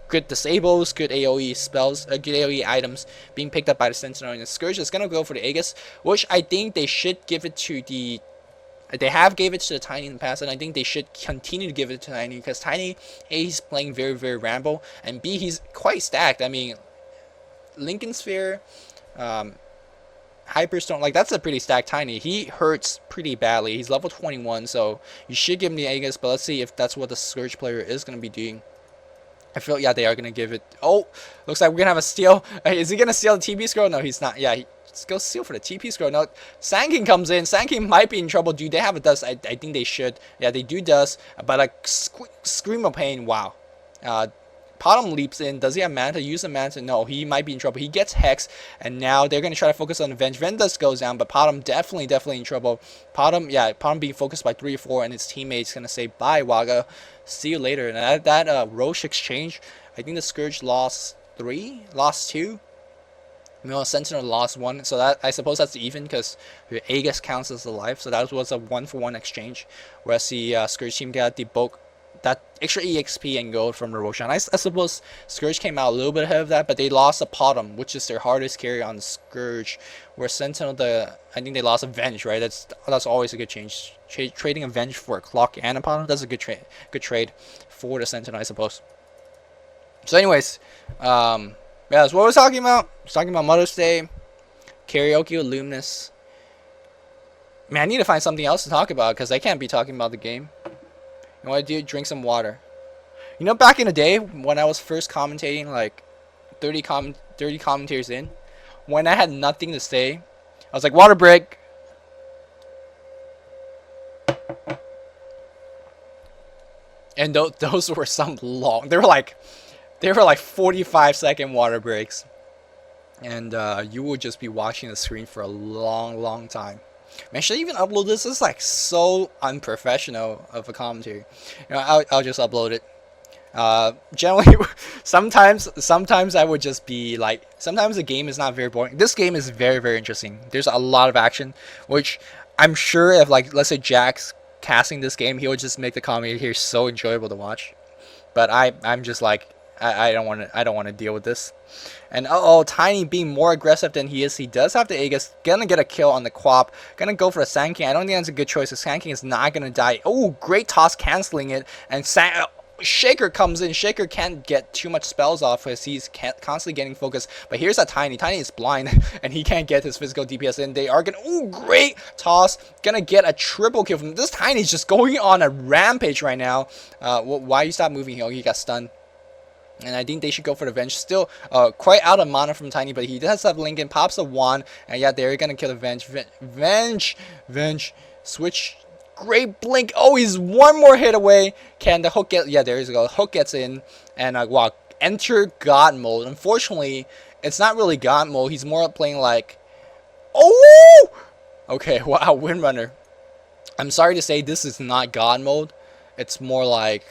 good disables, good AoE spells, good AoE items being picked up by the Sentinel, and the Scourge is gonna go for the Aegis, which I think they should give it to the. They have gave it to the Tiny in the past, and I think they should continue to give it to Tiny, because Tiny, A, he's playing very Rambo, and B, he's quite stacked. I mean, Lincoln Sphere, Hyperstone, like that's a pretty stacked Tiny. He hurts pretty badly. He's level 21, so you should give him the Aegis, but let's see if that's what the Scourge player is going to be doing. I feel, yeah, they are going to give it. Oh, looks like we're going to have a steal. Is he going to steal the TP scroll? No, he's not. Yeah, let's go steal for the TP scroll. No, Sand King comes in. Sand King might be in trouble. Do they have a dust? I think they should. Yeah, they do dust, but a scream of pain. Wow. Potom leaps in. Does he have Manta? Use the Manta? No, he might be in trouble. He gets Hex, and now they're going to try to focus on Venge. Venge does goes down, but Potom definitely in trouble. Potom being focused by 3 or 4, and his teammates going to say, bye, Waga. See you later. And that Roche exchange, I think the Scourge lost 3, lost 2. Sentinel lost 1, so that I suppose that's even because your Aegis counts as a life, so that was a 1-for-1 exchange. Whereas the Scourge team got the bulk that extra EXP and gold from the Roshan. I suppose Scourge came out a little bit ahead of that, but they lost a Potom, which is their hardest carry on Scourge. Where Sentinel, I think they lost a Venge, right? That's always a good change. Trading a Venge for a Clock and a Potom, that's a good trade for the Sentinel, I suppose. So anyways, yeah, that's what I was talking about. I was talking about Mother's Day, karaoke with Luminous. Man, I need to find something else to talk about because I can't be talking about the game. You know what I do? Drink some water. You know, back in the day when I was first commentating, like 30 commentators in, when I had nothing to say, I was like, water break. And those were some long. They were like 45-second water breaks, and you would just be watching the screen for a long time. Man, should I even upload this? This is like so unprofessional of a commentary. You know, I'll just upload it. Generally, sometimes I would just be like, sometimes the game is not very boring. This game is very interesting. There's a lot of action, which I'm sure if, like, let's say Jack's casting this game, he would just make the commentary here so enjoyable to watch. But I'm just like, I don't want to deal with this. And Tiny being more aggressive than he is. He does have the Aegis. Gonna get a kill on the Quap. Gonna go for the Sand King. I don't think that's a good choice. The Sand King is not gonna die. Oh, great toss, canceling it. And Shaker comes in. Shaker can't get too much spells off because he's constantly getting focused. But here's that Tiny. Tiny is blind and he can't get his physical DPS in. They are gonna, ooh, great toss. Gonna get a triple kill from this. Tiny's just going on a rampage right now. Why you stop moving here? He got stunned. And I think they should go for the Venge. Still quite out of mana from Tiny, but he does have Lincoln. Pops a wand. And yeah, they're going to kill the Venge. Venge. Switch. Great blink. Oh, he's one more hit away. Can the hook get... Yeah, there you go. Hook gets in. And wow, enter God mode. Unfortunately, it's not really God mode. He's more playing like... Oh! Okay, wow, Windrunner. I'm sorry to say this is not God mode. It's more like...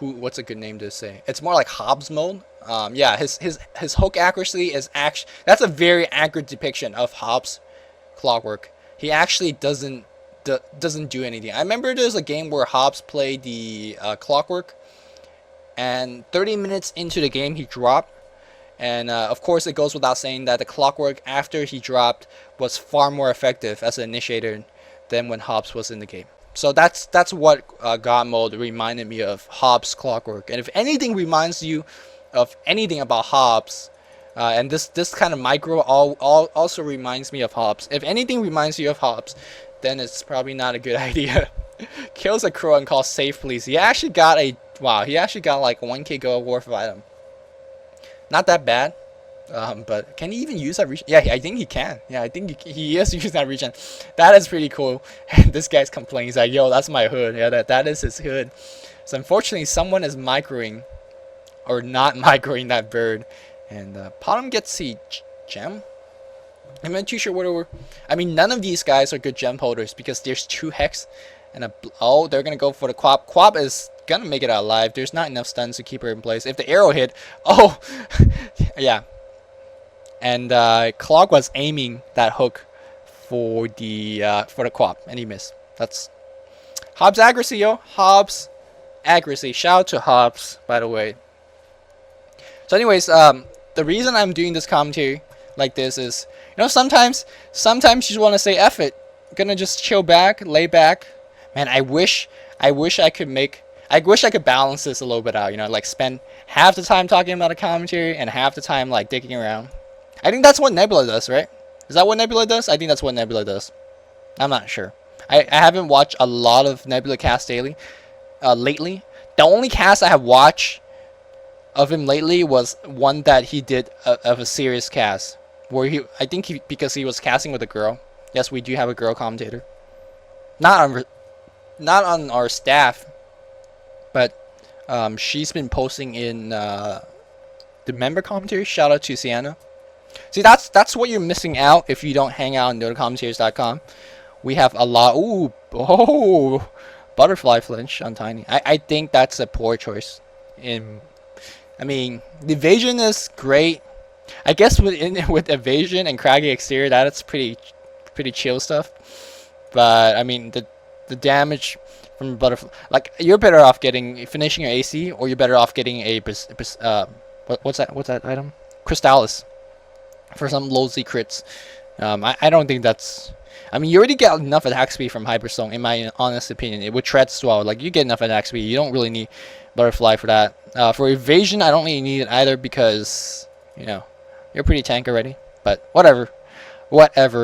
What's a good name to say? It's more like Hobbs mode. Yeah, his hook accuracy is actually, that's a very accurate depiction of Hobbs Clockwork. He actually doesn't do anything. I remember there's a game where Hobbs played the Clockwork, and 30 minutes into the game he dropped, and of course it goes without saying that the Clockwork after he dropped was far more effective as an initiator than when Hobbs was in the game. So that's what God mode reminded me of, Hobbs Clockwork. And if anything reminds you of anything about Hobbs, and this kind of micro also reminds me of Hobbs. If anything reminds you of Hobbs, then it's probably not a good idea. Kills a crow and calls safe please. He actually got like 1k gold worth of item. Not that bad. But can he even use that regen? Yeah, I think he can. Yeah, I think he is using that regen. That is pretty cool. And this guy's complaining. He's like, yo, that's my hood. Yeah, that is his hood. So unfortunately, someone is microing, or not microing that bird. And Potom gets the gem. I'm not too sure what we're... I mean, none of these guys are good gem holders because there's 2 Hex and a... Oh, they're going to go for the Quap. Quap is going to make it out alive. There's not enough stuns to keep her in place. If the arrow hit... Oh, yeah. And Clog was aiming that hook for the Quap, and he missed. That's Hobbs accuracy, yo. Hobbs accuracy. Shout out to Hobbs, by the way. So, anyways, the reason I'm doing this commentary like this is, you know, sometimes you just want to say F it. Gonna just chill back, lay back. Man, I wish I could balance this a little bit out. You know, like spend half the time talking about a commentary and half the time like digging around. I think that's what Nebula does, right? Is that what Nebula does? I think that's what Nebula does. I'm not sure. I haven't watched a lot of Nebula cast lately. The only cast I have watched of him lately was one that he did of a serious cast, where because he was casting with a girl. Yes, we do have a girl commentator. Not on our staff, but she's been posting in the member commentary. Shout out to Sienna. See, that's what you're missing out if you don't hang out on notocommentaries.com. We have a lot. Ooh, oh, butterfly flinch on Tiny. I think that's a poor choice. I mean, the evasion is great. I guess with evasion and craggy exterior, that's pretty chill stuff. But I mean, the damage from butterfly. Like you're better off finishing your AC, or you're better off getting a what's that item? Crystallis for some low Z crits. I don't think that's. I mean, you already get enough attack speed from Hyperstone, in my honest opinion. It would treads as well. Like you get enough attack speed. You don't really need butterfly for that. For evasion, I don't really need it either because you're pretty tank already. But whatever.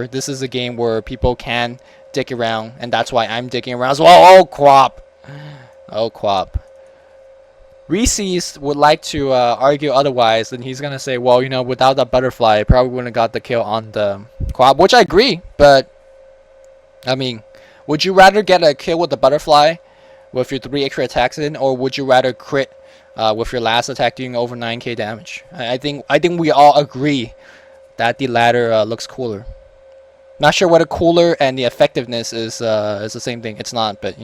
This is a game where people can dick around, and that's why I'm dicking around as well. Oh, Quap. Oh, Quap. Reese's would like to argue otherwise, and he's gonna say, well, without that butterfly, I probably wouldn't have got the kill on the Quap, which I agree. But I mean, would you rather get a kill with the butterfly with your 3 extra attacks in, or would you rather crit with your last attack doing over 9k damage? I think we all agree that the latter looks cooler. Not sure whether cooler and the effectiveness is the same thing. It's not, but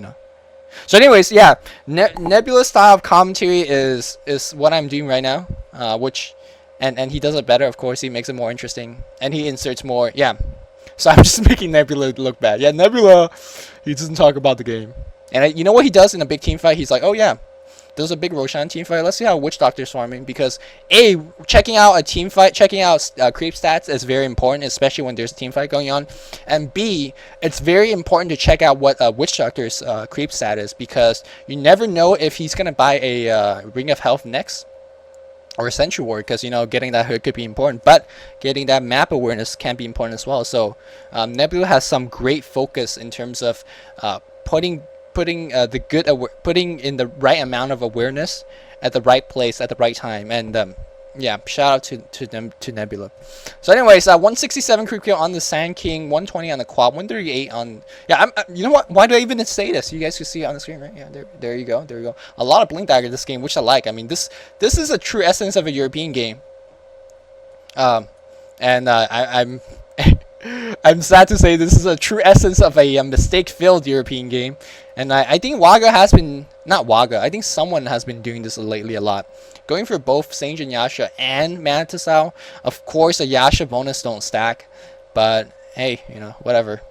So anyways, yeah, Nebula style of commentary is what I'm doing right now, which, and he does it better, of course. He makes it more interesting, and he inserts more. Yeah, so I'm just making Nebula look bad. Yeah, Nebula, he doesn't talk about the game, and you know what he does in a big team fight? He's like, oh yeah, there's a big Roshan team fight. Let's see how Witch Doctor's farming, because checking out a team fight, checking out creep stats is very important, especially when there's a team fight going on. And B, it's very important to check out what Witch Doctor's creep stat is, because you never know if he's gonna buy a Ring of Health next or a Sentry Ward, because getting that hood could be important, but getting that map awareness can be important as well. So Nebula has some great focus in terms of putting in the right amount of awareness at the right place at the right time, and yeah, shout out to Nebula. So anyways, 167 creep kill on the Sand King, 120 on the Quad, 138 on. Yeah, you know what? Why do I even say this? You guys can see it on the screen, right? Yeah, there you go. A lot of blink dagger this game, which I like. I mean, this is a true essence of a European game. And I'm I'm sad to say this is a true essence of a mistake-filled European game. And I think I think someone has been doing this lately a lot. Going for both Sage and Yasha and Mantisau. Of course, a Yasha bonus don't stack. But, hey, whatever.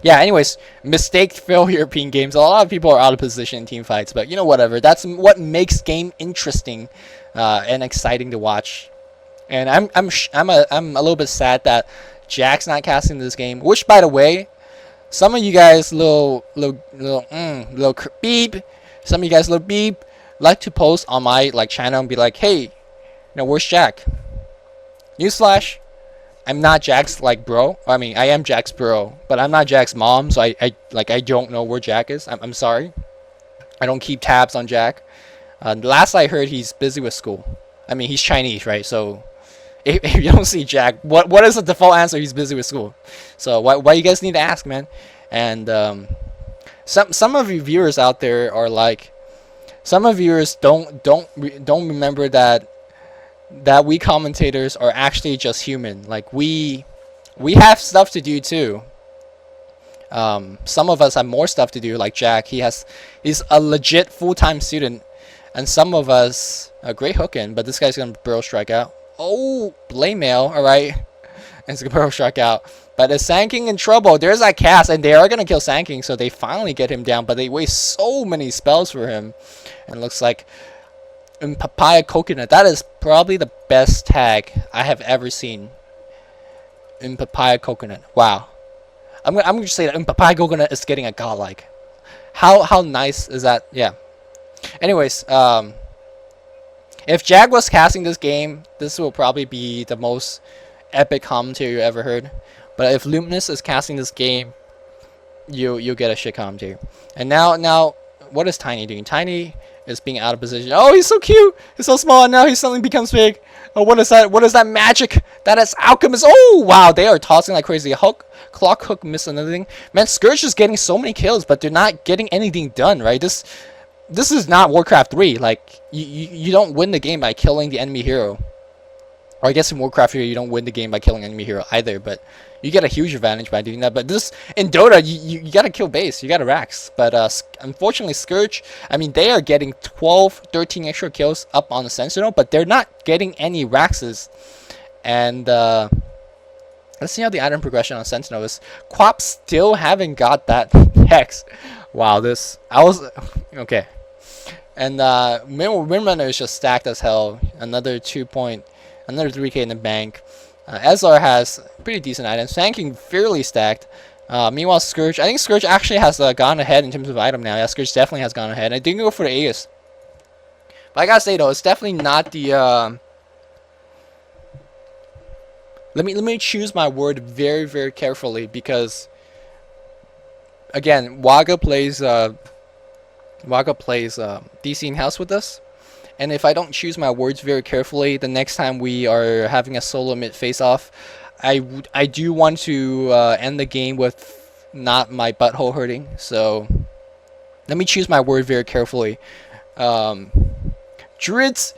Yeah, anyways, mistake-filled European games. A lot of people are out of position in team fights. But, whatever. That's what makes game interesting and exciting to watch. And I'm a little bit sad that Jack's not casting this game. Which, by the way, some of you guys little beep, some of you guys little beep, like to post on my channel and be like, hey, where's Jack? Newsflash, I'm not Jack's bro. I mean, I am Jack's bro, but I'm not Jack's mom, so I don't know where Jack is. I'm sorry. I don't keep tabs on Jack. Last I heard, he's busy with school. I mean, he's Chinese, right? So if you don't see Jack, what is the default answer? He's busy with school. So why you guys need to ask, man? And some of you viewers out there are like, some of viewers don't remember that we commentators are actually just human. Like we have stuff to do too. Some of us have more stuff to do, like Jack. He's a legit full-time student, and some of us a great hook in, but this guy's gonna barrel strike out. Oh, blame mail, alright. And it's gonna barrel strike out. But is Sand King in trouble? There's that cast, and they are gonna kill Sand King, so they finally get him down, but they waste so many spells for him. And it looks like in Papaya Coconut, that is probably the best tag I have ever seen. In Papaya Coconut. Wow. I'm gonna just say that in Papaya Coconut is getting a godlike. How nice is that? Yeah. Anyways, if Jag was casting this game, this will probably be the most epic commentary you ever heard. But if Luminous is casting this game, you'll get a shit commentary. And now, what is Tiny doing? Tiny is being out of position. Oh, he's so cute. He's so small, and now he suddenly becomes big. Oh, what is that? What is that magic? That is Alchemist. Oh, wow, they are tossing like crazy. Clock Hook missed another thing. Man, Scourge is getting so many kills, but they're not getting anything done, right? This is not Warcraft 3. Like, you don't win the game by killing the enemy hero. Or I guess in Warcraft 3, you don't win the game by killing enemy hero either, but you get a huge advantage by doing that. But this, in Dota, you gotta kill base, you gotta Rax. But unfortunately, Scourge, I mean, they are getting 12, 13 extra kills up on the Sentinel, but they're not getting any Raxes. And let's see how the item progression on Sentinel is. Quap still haven't got that Hex. Wow, this I was okay. And Windrunner is just stacked as hell. Another 3K in the bank. SR has pretty decent items. Tanking fairly stacked. Meanwhile, Scourge, I think Scourge actually has gone ahead in terms of item now. Yeah, Scourge definitely has gone ahead. I didn't go for the Aegis. But I gotta say though, it's definitely not the. Let me choose my word very carefully, because again, Waga plays DC in house with us, and if I don't choose my words very carefully, the next time we are having a solo mid face off, I do want to end the game with not my butthole hurting. So let me choose my word very carefully. Druidz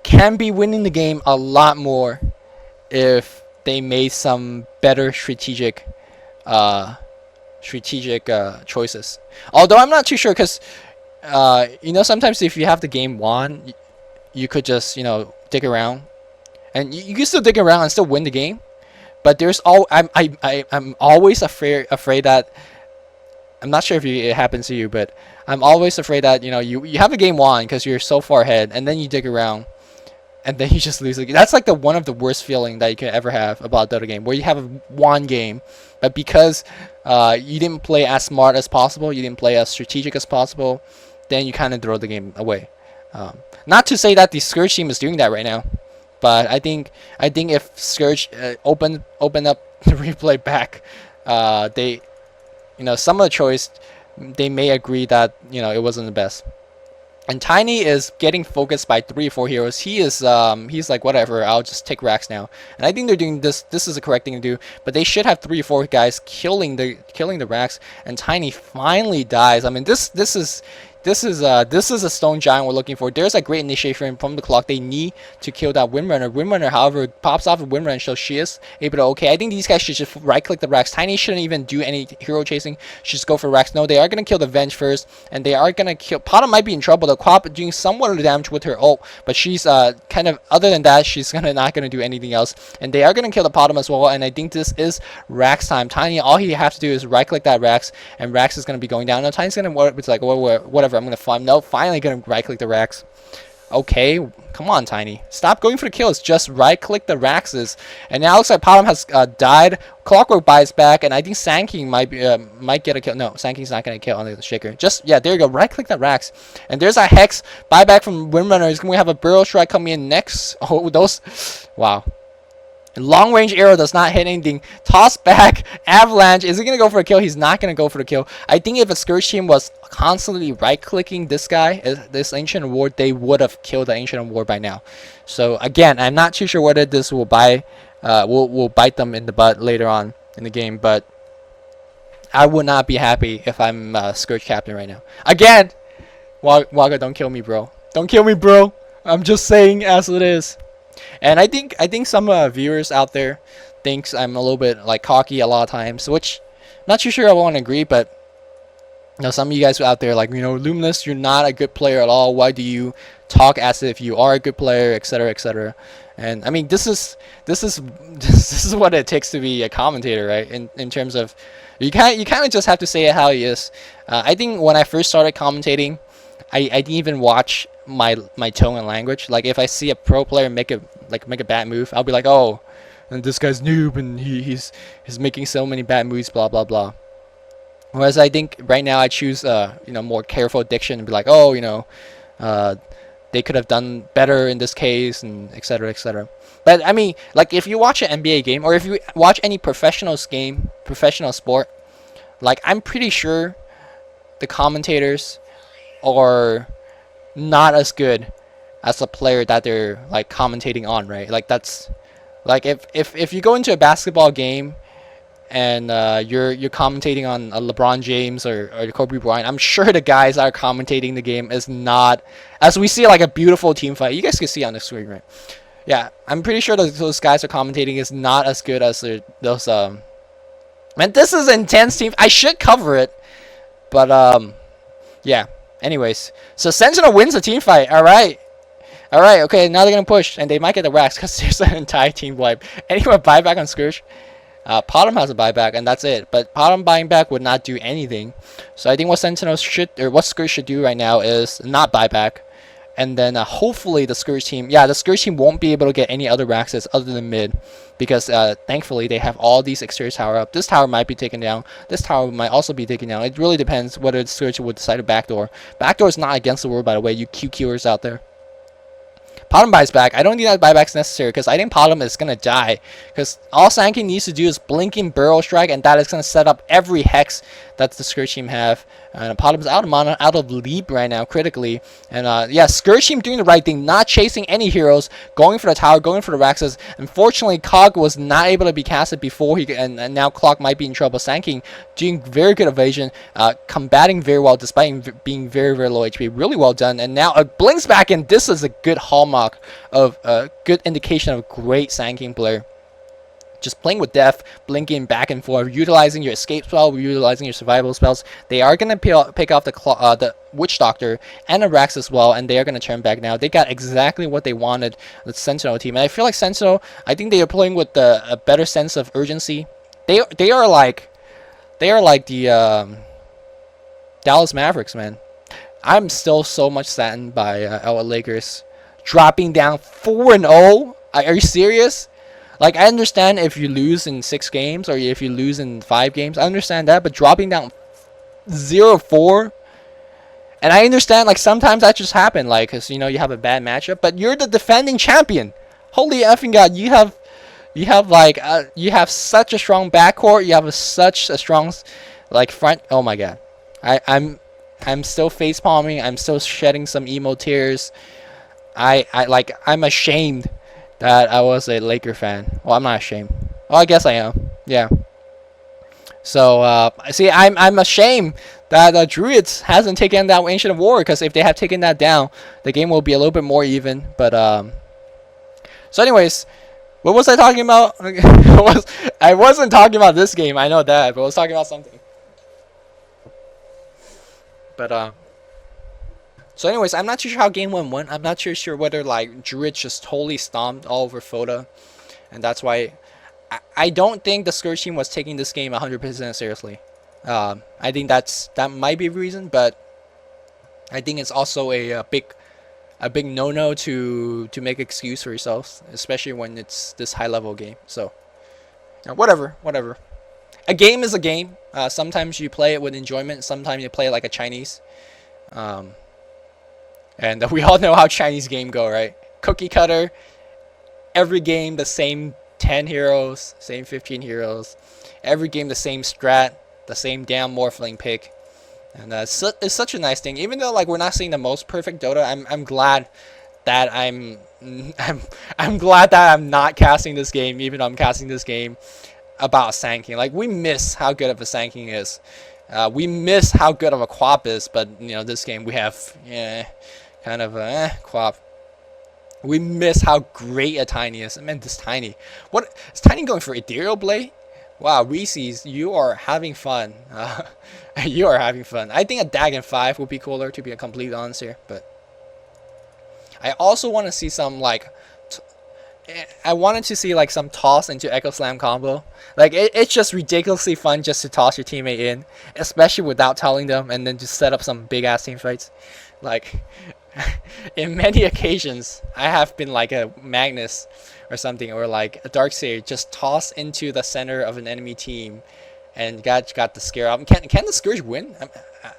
can be winning the game a lot more if they made some better strategic choices. Although I'm not too sure, because sometimes if you have the game won, you could just dig around, and you can still dig around and still win the game. But I'm always afraid that, I'm not sure if it happens to you, but I'm always afraid that you have a game won because you're so far ahead, and then you dig around, and then you just lose the game. That's like one of the worst feeling that you can ever have about Dota game, where you have a won game, but because you didn't play as smart as possible, you didn't play as strategic as possible, then you kind of throw the game away. Not to say that the Scourge team is doing that right now, but I think if Scourge open up the replay back, they some of the choice, they may agree that it wasn't the best. And Tiny is getting focused by 3 or 4 heroes. He's like, whatever, I'll just take racks now. And I think they're doing this. This is the correct thing to do. But they should have 3 or 4 guys killing the racks. And Tiny finally dies. I mean, this is a stone giant we're looking for. There's a great initiation from the clock. They need to kill that Windrunner. Windrunner, however, pops off of Windrunner, so she is able to. Okay, I think these guys should just right-click the racks. Tiny shouldn't even do any hero chasing. Should just go for racks. No, they are gonna kill the Venge first, and they are gonna kill. Pata might be in trouble. The Quap doing somewhat of the damage with her ult, but she's kind of, other than that, she's not gonna do anything else. And they are gonna kill the Potom as well. And I think this is racks time. Tiny, all he has to do is right-click that racks, and racks is gonna be going down. No, Tiny's gonna, it's like, whatever. I'm gonna find. No, finally gonna right click the racks. Okay, come on, Tiny. Stop going for the kills. Just right click the racks. And now it looks like Potom has died. Clockwork buys back, and I think Sanking might get a kill. No, Sanking's not gonna kill on the Shaker. Just, yeah, there you go. Right click the racks. And there's a Hex buyback from Windrunner. He's gonna have a Burrow Strike coming in next. Oh, those, wow. Long range arrow does not hit anything. Toss back. Avalanche. Is he going to go for a kill? He's not going to go for the kill. I think if a Scourge team was constantly right-clicking this guy, this Ancient Ward, they would have killed the Ancient Ward by now. So, again, I'm not too sure whether this will will bite them in the butt later on in the game, but I would not be happy if I'm Scourge captain right now. Again! Waga, don't kill me, bro. Don't kill me, bro. I'm just saying as it is. And I think some viewers out there thinks I'm a little bit like cocky a lot of times, which I'm not too sure I want to agree, but some of you guys out there like, Luminous, you're not a good player at all. Why do you talk as if you are a good player, etc., etc.? And I mean, this is what it takes to be a commentator, right? In terms of you kind of just have to say it how it is. I think when I first started commentating, I didn't even watch my tone and language. Like if I see a pro player make a bad move, I'll be like, oh, and this guy's noob and he's making so many bad moves, blah blah blah. Whereas I think right now I choose more careful diction and be like, oh, they could have done better in this case, and etc., etc. But I mean, like if you watch an NBA game or if you watch any professional sport, like I'm pretty sure the commentators are not as good as the player that they're like commentating on, right? Like that's like if you go into a basketball game and you're commentating on a LeBron James or Kobe Bryant, I'm sure the guys that are commentating the game is not, as we see like a beautiful team fight. You guys can see on the screen, right? Yeah, I'm pretty sure those guys are commentating is not as good as those man, this is intense team. I should cover it, but yeah. Anyways, so Sentinel wins the team fight. All right, okay. Now they're gonna push, and they might get the racks because there's an entire team wipe. Anyone buyback on Scourge? Bottom has a buyback, and that's it. But bottom buying back would not do anything. So I think what Sentinels should, or what Scourge should do right now is not buy back. And then hopefully the Scourge team, the Scourge team won't be able to get any other Raxes other than mid. Because thankfully they have all these exterior tower up. This tower might be taken down. This tower might also be taken down. It really depends whether the Scourge would decide to backdoor. Backdoor is not against the world, by the way, you QQers out there. Potom buys back. I don't think that buyback's necessary because I think Potom is going to die. Because all Sanking needs to do is blinking Burrow Strike, and that is going to set up every Hex that the Scourge team have. And Potom's out of mana, out of leap right now, critically. And Scourge team doing the right thing, not chasing any heroes, going for the tower, going for the Raxes. Unfortunately, Cog was not able to be casted before, and now Clock might be in trouble. Sanking doing very good evasion, combating very well despite being very, very low HP. Really well done. And now blinks back in. This is a good hallmark of a good indication of a great Sanking player. Just playing with death, blinking back and forth, utilizing your escape spell, utilizing your survival spells. They are going to pick off the Witch Doctor and the Rax as well, and they are going to turn back now. They got exactly what they wanted, the Sentinel team. And I feel like Sentinel, I think they are playing with a better sense of urgency. They are like the Dallas Mavericks, man. I'm still so much saddened by LA Lakers dropping down 4-0. Are you serious? Like, I understand if you lose in 6 games or if you lose in 5 games. I understand that. But dropping down 0-4. And I understand, like, sometimes that just happen. Like, because, you have a bad matchup. But you're the defending champion. Holy effing God. You have such a strong backcourt. You have such a strong, like, front. Oh, my God. I'm still face palming. I'm still shedding some emo tears. I'm ashamed that I was a Laker fan. Well, I'm not ashamed. Well, I guess I am. Yeah. So, see, I'm ashamed that Druidz hasn't taken that Ancient of War, because if they have taken that down, the game will be a little bit more even. But, so anyways, what was I talking about? I wasn't talking about this game, I know that, but I was talking about something. But, so anyways, I'm not too sure how game 1 went. I'm not too sure whether, like, Druidz just totally stomped all over Fota. And that's why I don't think the Scourge team was taking this game 100% seriously. I think that might be a reason, but I think it's also a big no-no to make excuse for yourselves, especially when it's this high-level game. So, whatever. A game is a game. Sometimes you play it with enjoyment. Sometimes you play it like a Chinese. And we all know how Chinese game go, right? Cookie cutter. Every game the same 10 heroes, same 15 heroes. Every game the same strat, the same damn Morphling pick. And it's such a nice thing. Even though, like, we're not seeing the most perfect Dota, I'm glad that I'm glad that I'm not casting this game, even though I'm casting this game about Sanking. Like, we miss how good of a Sanking is. We miss how good of a Quap is, but this game we have kind of Quap. We miss how great a Tiny is. I mean, this Tiny. What is Tiny going for? Ethereal Blade? Wow, Reese's, you are having fun. You are having fun. I think a Dagon 5 would be cooler, to be a complete honest here. But I also want to see some, like, I wanted to see, like, some toss into Echo Slam combo. Like, it's just ridiculously fun just to toss your teammate in, especially without telling them, and then just set up some big ass team fights. Like, in many occasions, I have been like a Magnus or something, or like a Darkseer, just toss into the center of an enemy team and got the scare out. Can the Scourge win?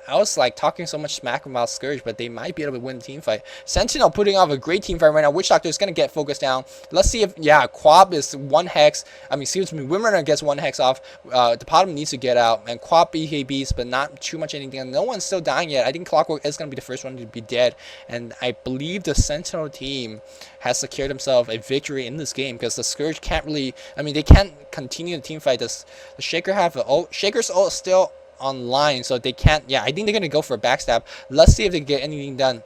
I was like talking so much smack about Scourge, but they might be able to win the team fight. Sentinel putting off a great team fight right now. Witch Doctor is going to get focused down. Let's see if, Quap is 1 hex. I mean, excuse me, Wimmerner gets 1 hex off. The bottom needs to get out. And Quap BKBs, but not too much anything. No one's still dying yet. I think Clockwork is going to be the first one to be dead. And I believe the Sentinel team has secured themselves a victory in this game, because the Scourge can't really, I mean, they can't continue the team fight. The Shaker have the ult. Shaker's ult still online, so they can't. I think they're gonna go for a backstab. Let's see if they can get anything done.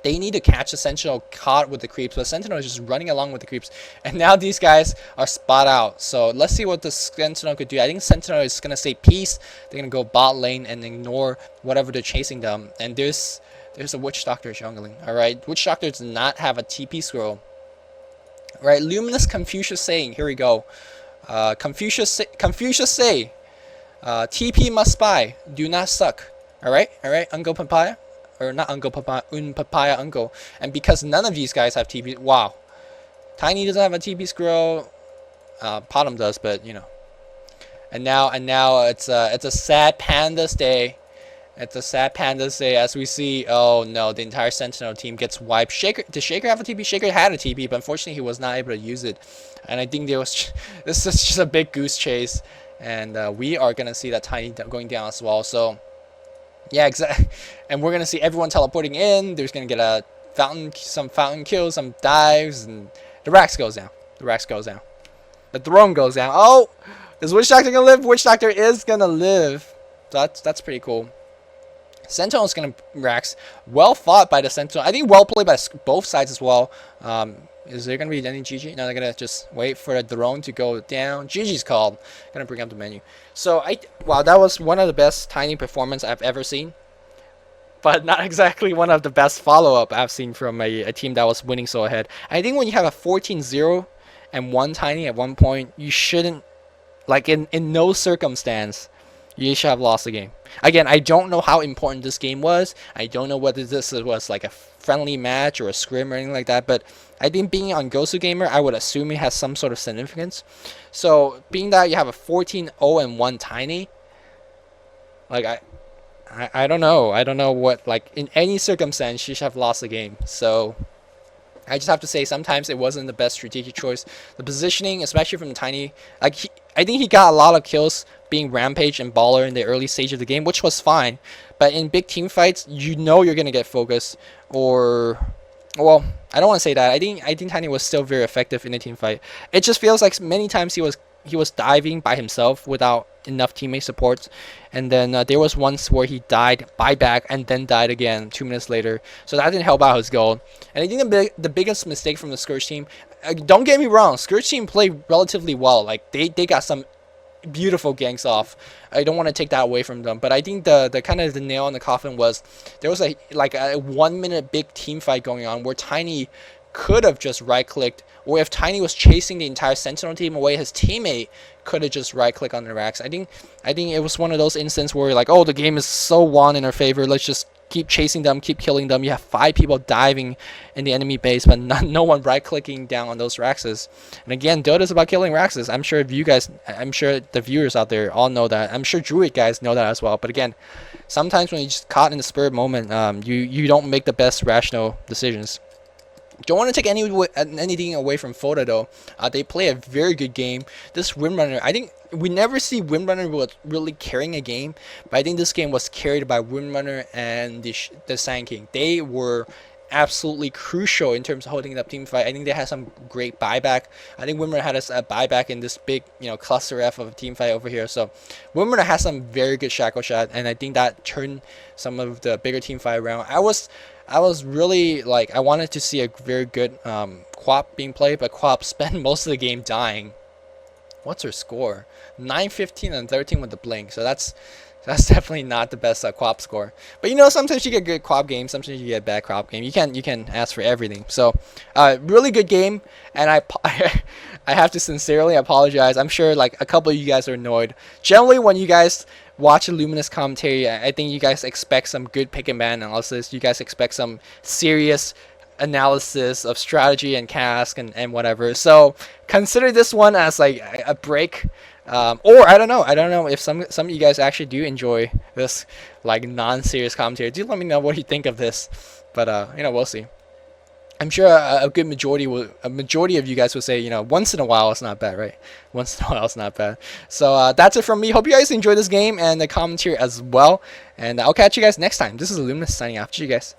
They need to catch the Sentinel caught with the creeps, but Sentinel is just running along with the creeps, and now these guys are spot out. So let's see what the Sentinel could do. I think Sentinel is gonna say peace. They're gonna go bot lane and ignore whatever they're chasing them. And there's a Witch Doctor jungling. Alright, Witch Doctor does not have a TP scroll. Alright, Luminous Confucius saying, here we go. Confucius say, TP must spy, do not suck. Alright, Uncle Papaya? Or not Uncle Papaya, Papaya Uncle. And because none of these guys have TP, wow. Tiny doesn't have a TP scroll. Potom does, but you know. And now it's a sad Pandas day. It's a sad Pandas day as we see. Oh no, the entire Sentinel team gets wiped. Did Shaker have a TP? Shaker had a TP, but unfortunately he was not able to use it. And I think this is just a big goose chase, and we are gonna see that Tiny going down as well. So yeah, exactly. And we're gonna see everyone teleporting in. There's gonna get some fountain kills, some dives, and the Rax goes down. The throne goes down. Oh, is Witch Doctor gonna live? Witch Doctor is gonna live. That's pretty cool. Sentinel is gonna Rax. Well fought by the Sentinel. I think well played by both sides as well. Is there gonna be any GG? No, they're gonna just wait for the drone to go down. GG's called. Gonna bring up the menu. So wow, that was one of the best Tiny performance I've ever seen. But not exactly one of the best follow-up I've seen from a team that was winning so ahead. I think when you have a 14-0 and one Tiny at one point, you shouldn't, like in no circumstance, you should have lost the game. Again, I don't know how important this game was. I don't know whether this was like a friendly match or a scrim or anything like that. But I think being on Gosu Gamer, I would assume it has some sort of significance. So being that you have a 14-0 and 1 Tiny, like I don't know. I don't know what, like, in any circumstance, you should have lost the game. So I just have to say sometimes it wasn't the best strategic choice. The positioning, especially from the Tiny, like I think he got a lot of kills being Rampage and Baller in the early stage of the game, which was fine. But in big team fights, you know you're gonna get focused. Or, well, I don't want to say that. I think Tiny was still very effective in the team fight. It just feels like many times he was diving by himself without enough teammate support, and then there was once where he died buyback and then died again 2 minutes later, so that didn't help out his goal. And I think the biggest mistake from the Scourge team, don't get me wrong, Scourge team played relatively well. Like they got some beautiful ganks off. I don't want to take that away from them, but I think the kind of the nail in the coffin was there was a 1 minute big team fight going on where Tiny could have just right clicked, or if Tiny was chasing the entire Sentinel team away, his teammate could have just right click on the Rax. I think it was one of those instances where like, oh, the game is so won in our favor, let's just keep chasing them, keep killing them. You have 5 people diving in the enemy base, but no one right clicking down on those Raxes. And again, Dota's about killing Raxes. I'm sure the viewers out there all know that. I'm sure Druid guys know that as well. But again, sometimes when you're just caught in the spur moment, you don't make the best rational decisions. Don't want to take anything away from Fota though. They play a very good game. This Windrunner, I think we never see Windrunner really carrying a game, but I think this game was carried by Windrunner and the Sand King. They were absolutely crucial in terms of holding up team fight. I think they had some great buyback. I think Windrunner had a buyback in this big, cluster F of a team fight over here. So Windrunner has some very good shackle shot, and I think that turned some of the bigger team fight around. I was really like, I wanted to see a very good Quap being played, but Quap spent most of the game dying. What's her score? 9-15 and 13 with the blink. So that's definitely not the best Quap score. But sometimes you get good Quap games, sometimes you get bad Quap game. You can ask for everything. So really good game, and I have to sincerely apologize. I'm sure like a couple of you guys are annoyed. Generally, when you guys watch a Luminous commentary, I think you guys expect some good pick and ban analysis. You guys expect some serious analysis of strategy and cask and whatever. So consider this one as like a break. Or I don't know if some of you guys actually do enjoy this like non-serious commentary. Do let me know what you think of this. But we'll see. I'm sure a good majority of you guys will say, once in a while it's not bad, right? Once in a while it's not bad. So that's it from me. Hope you guys enjoyed this game and the commentary as well. And I'll catch you guys next time. This is Luminous signing off. See you guys.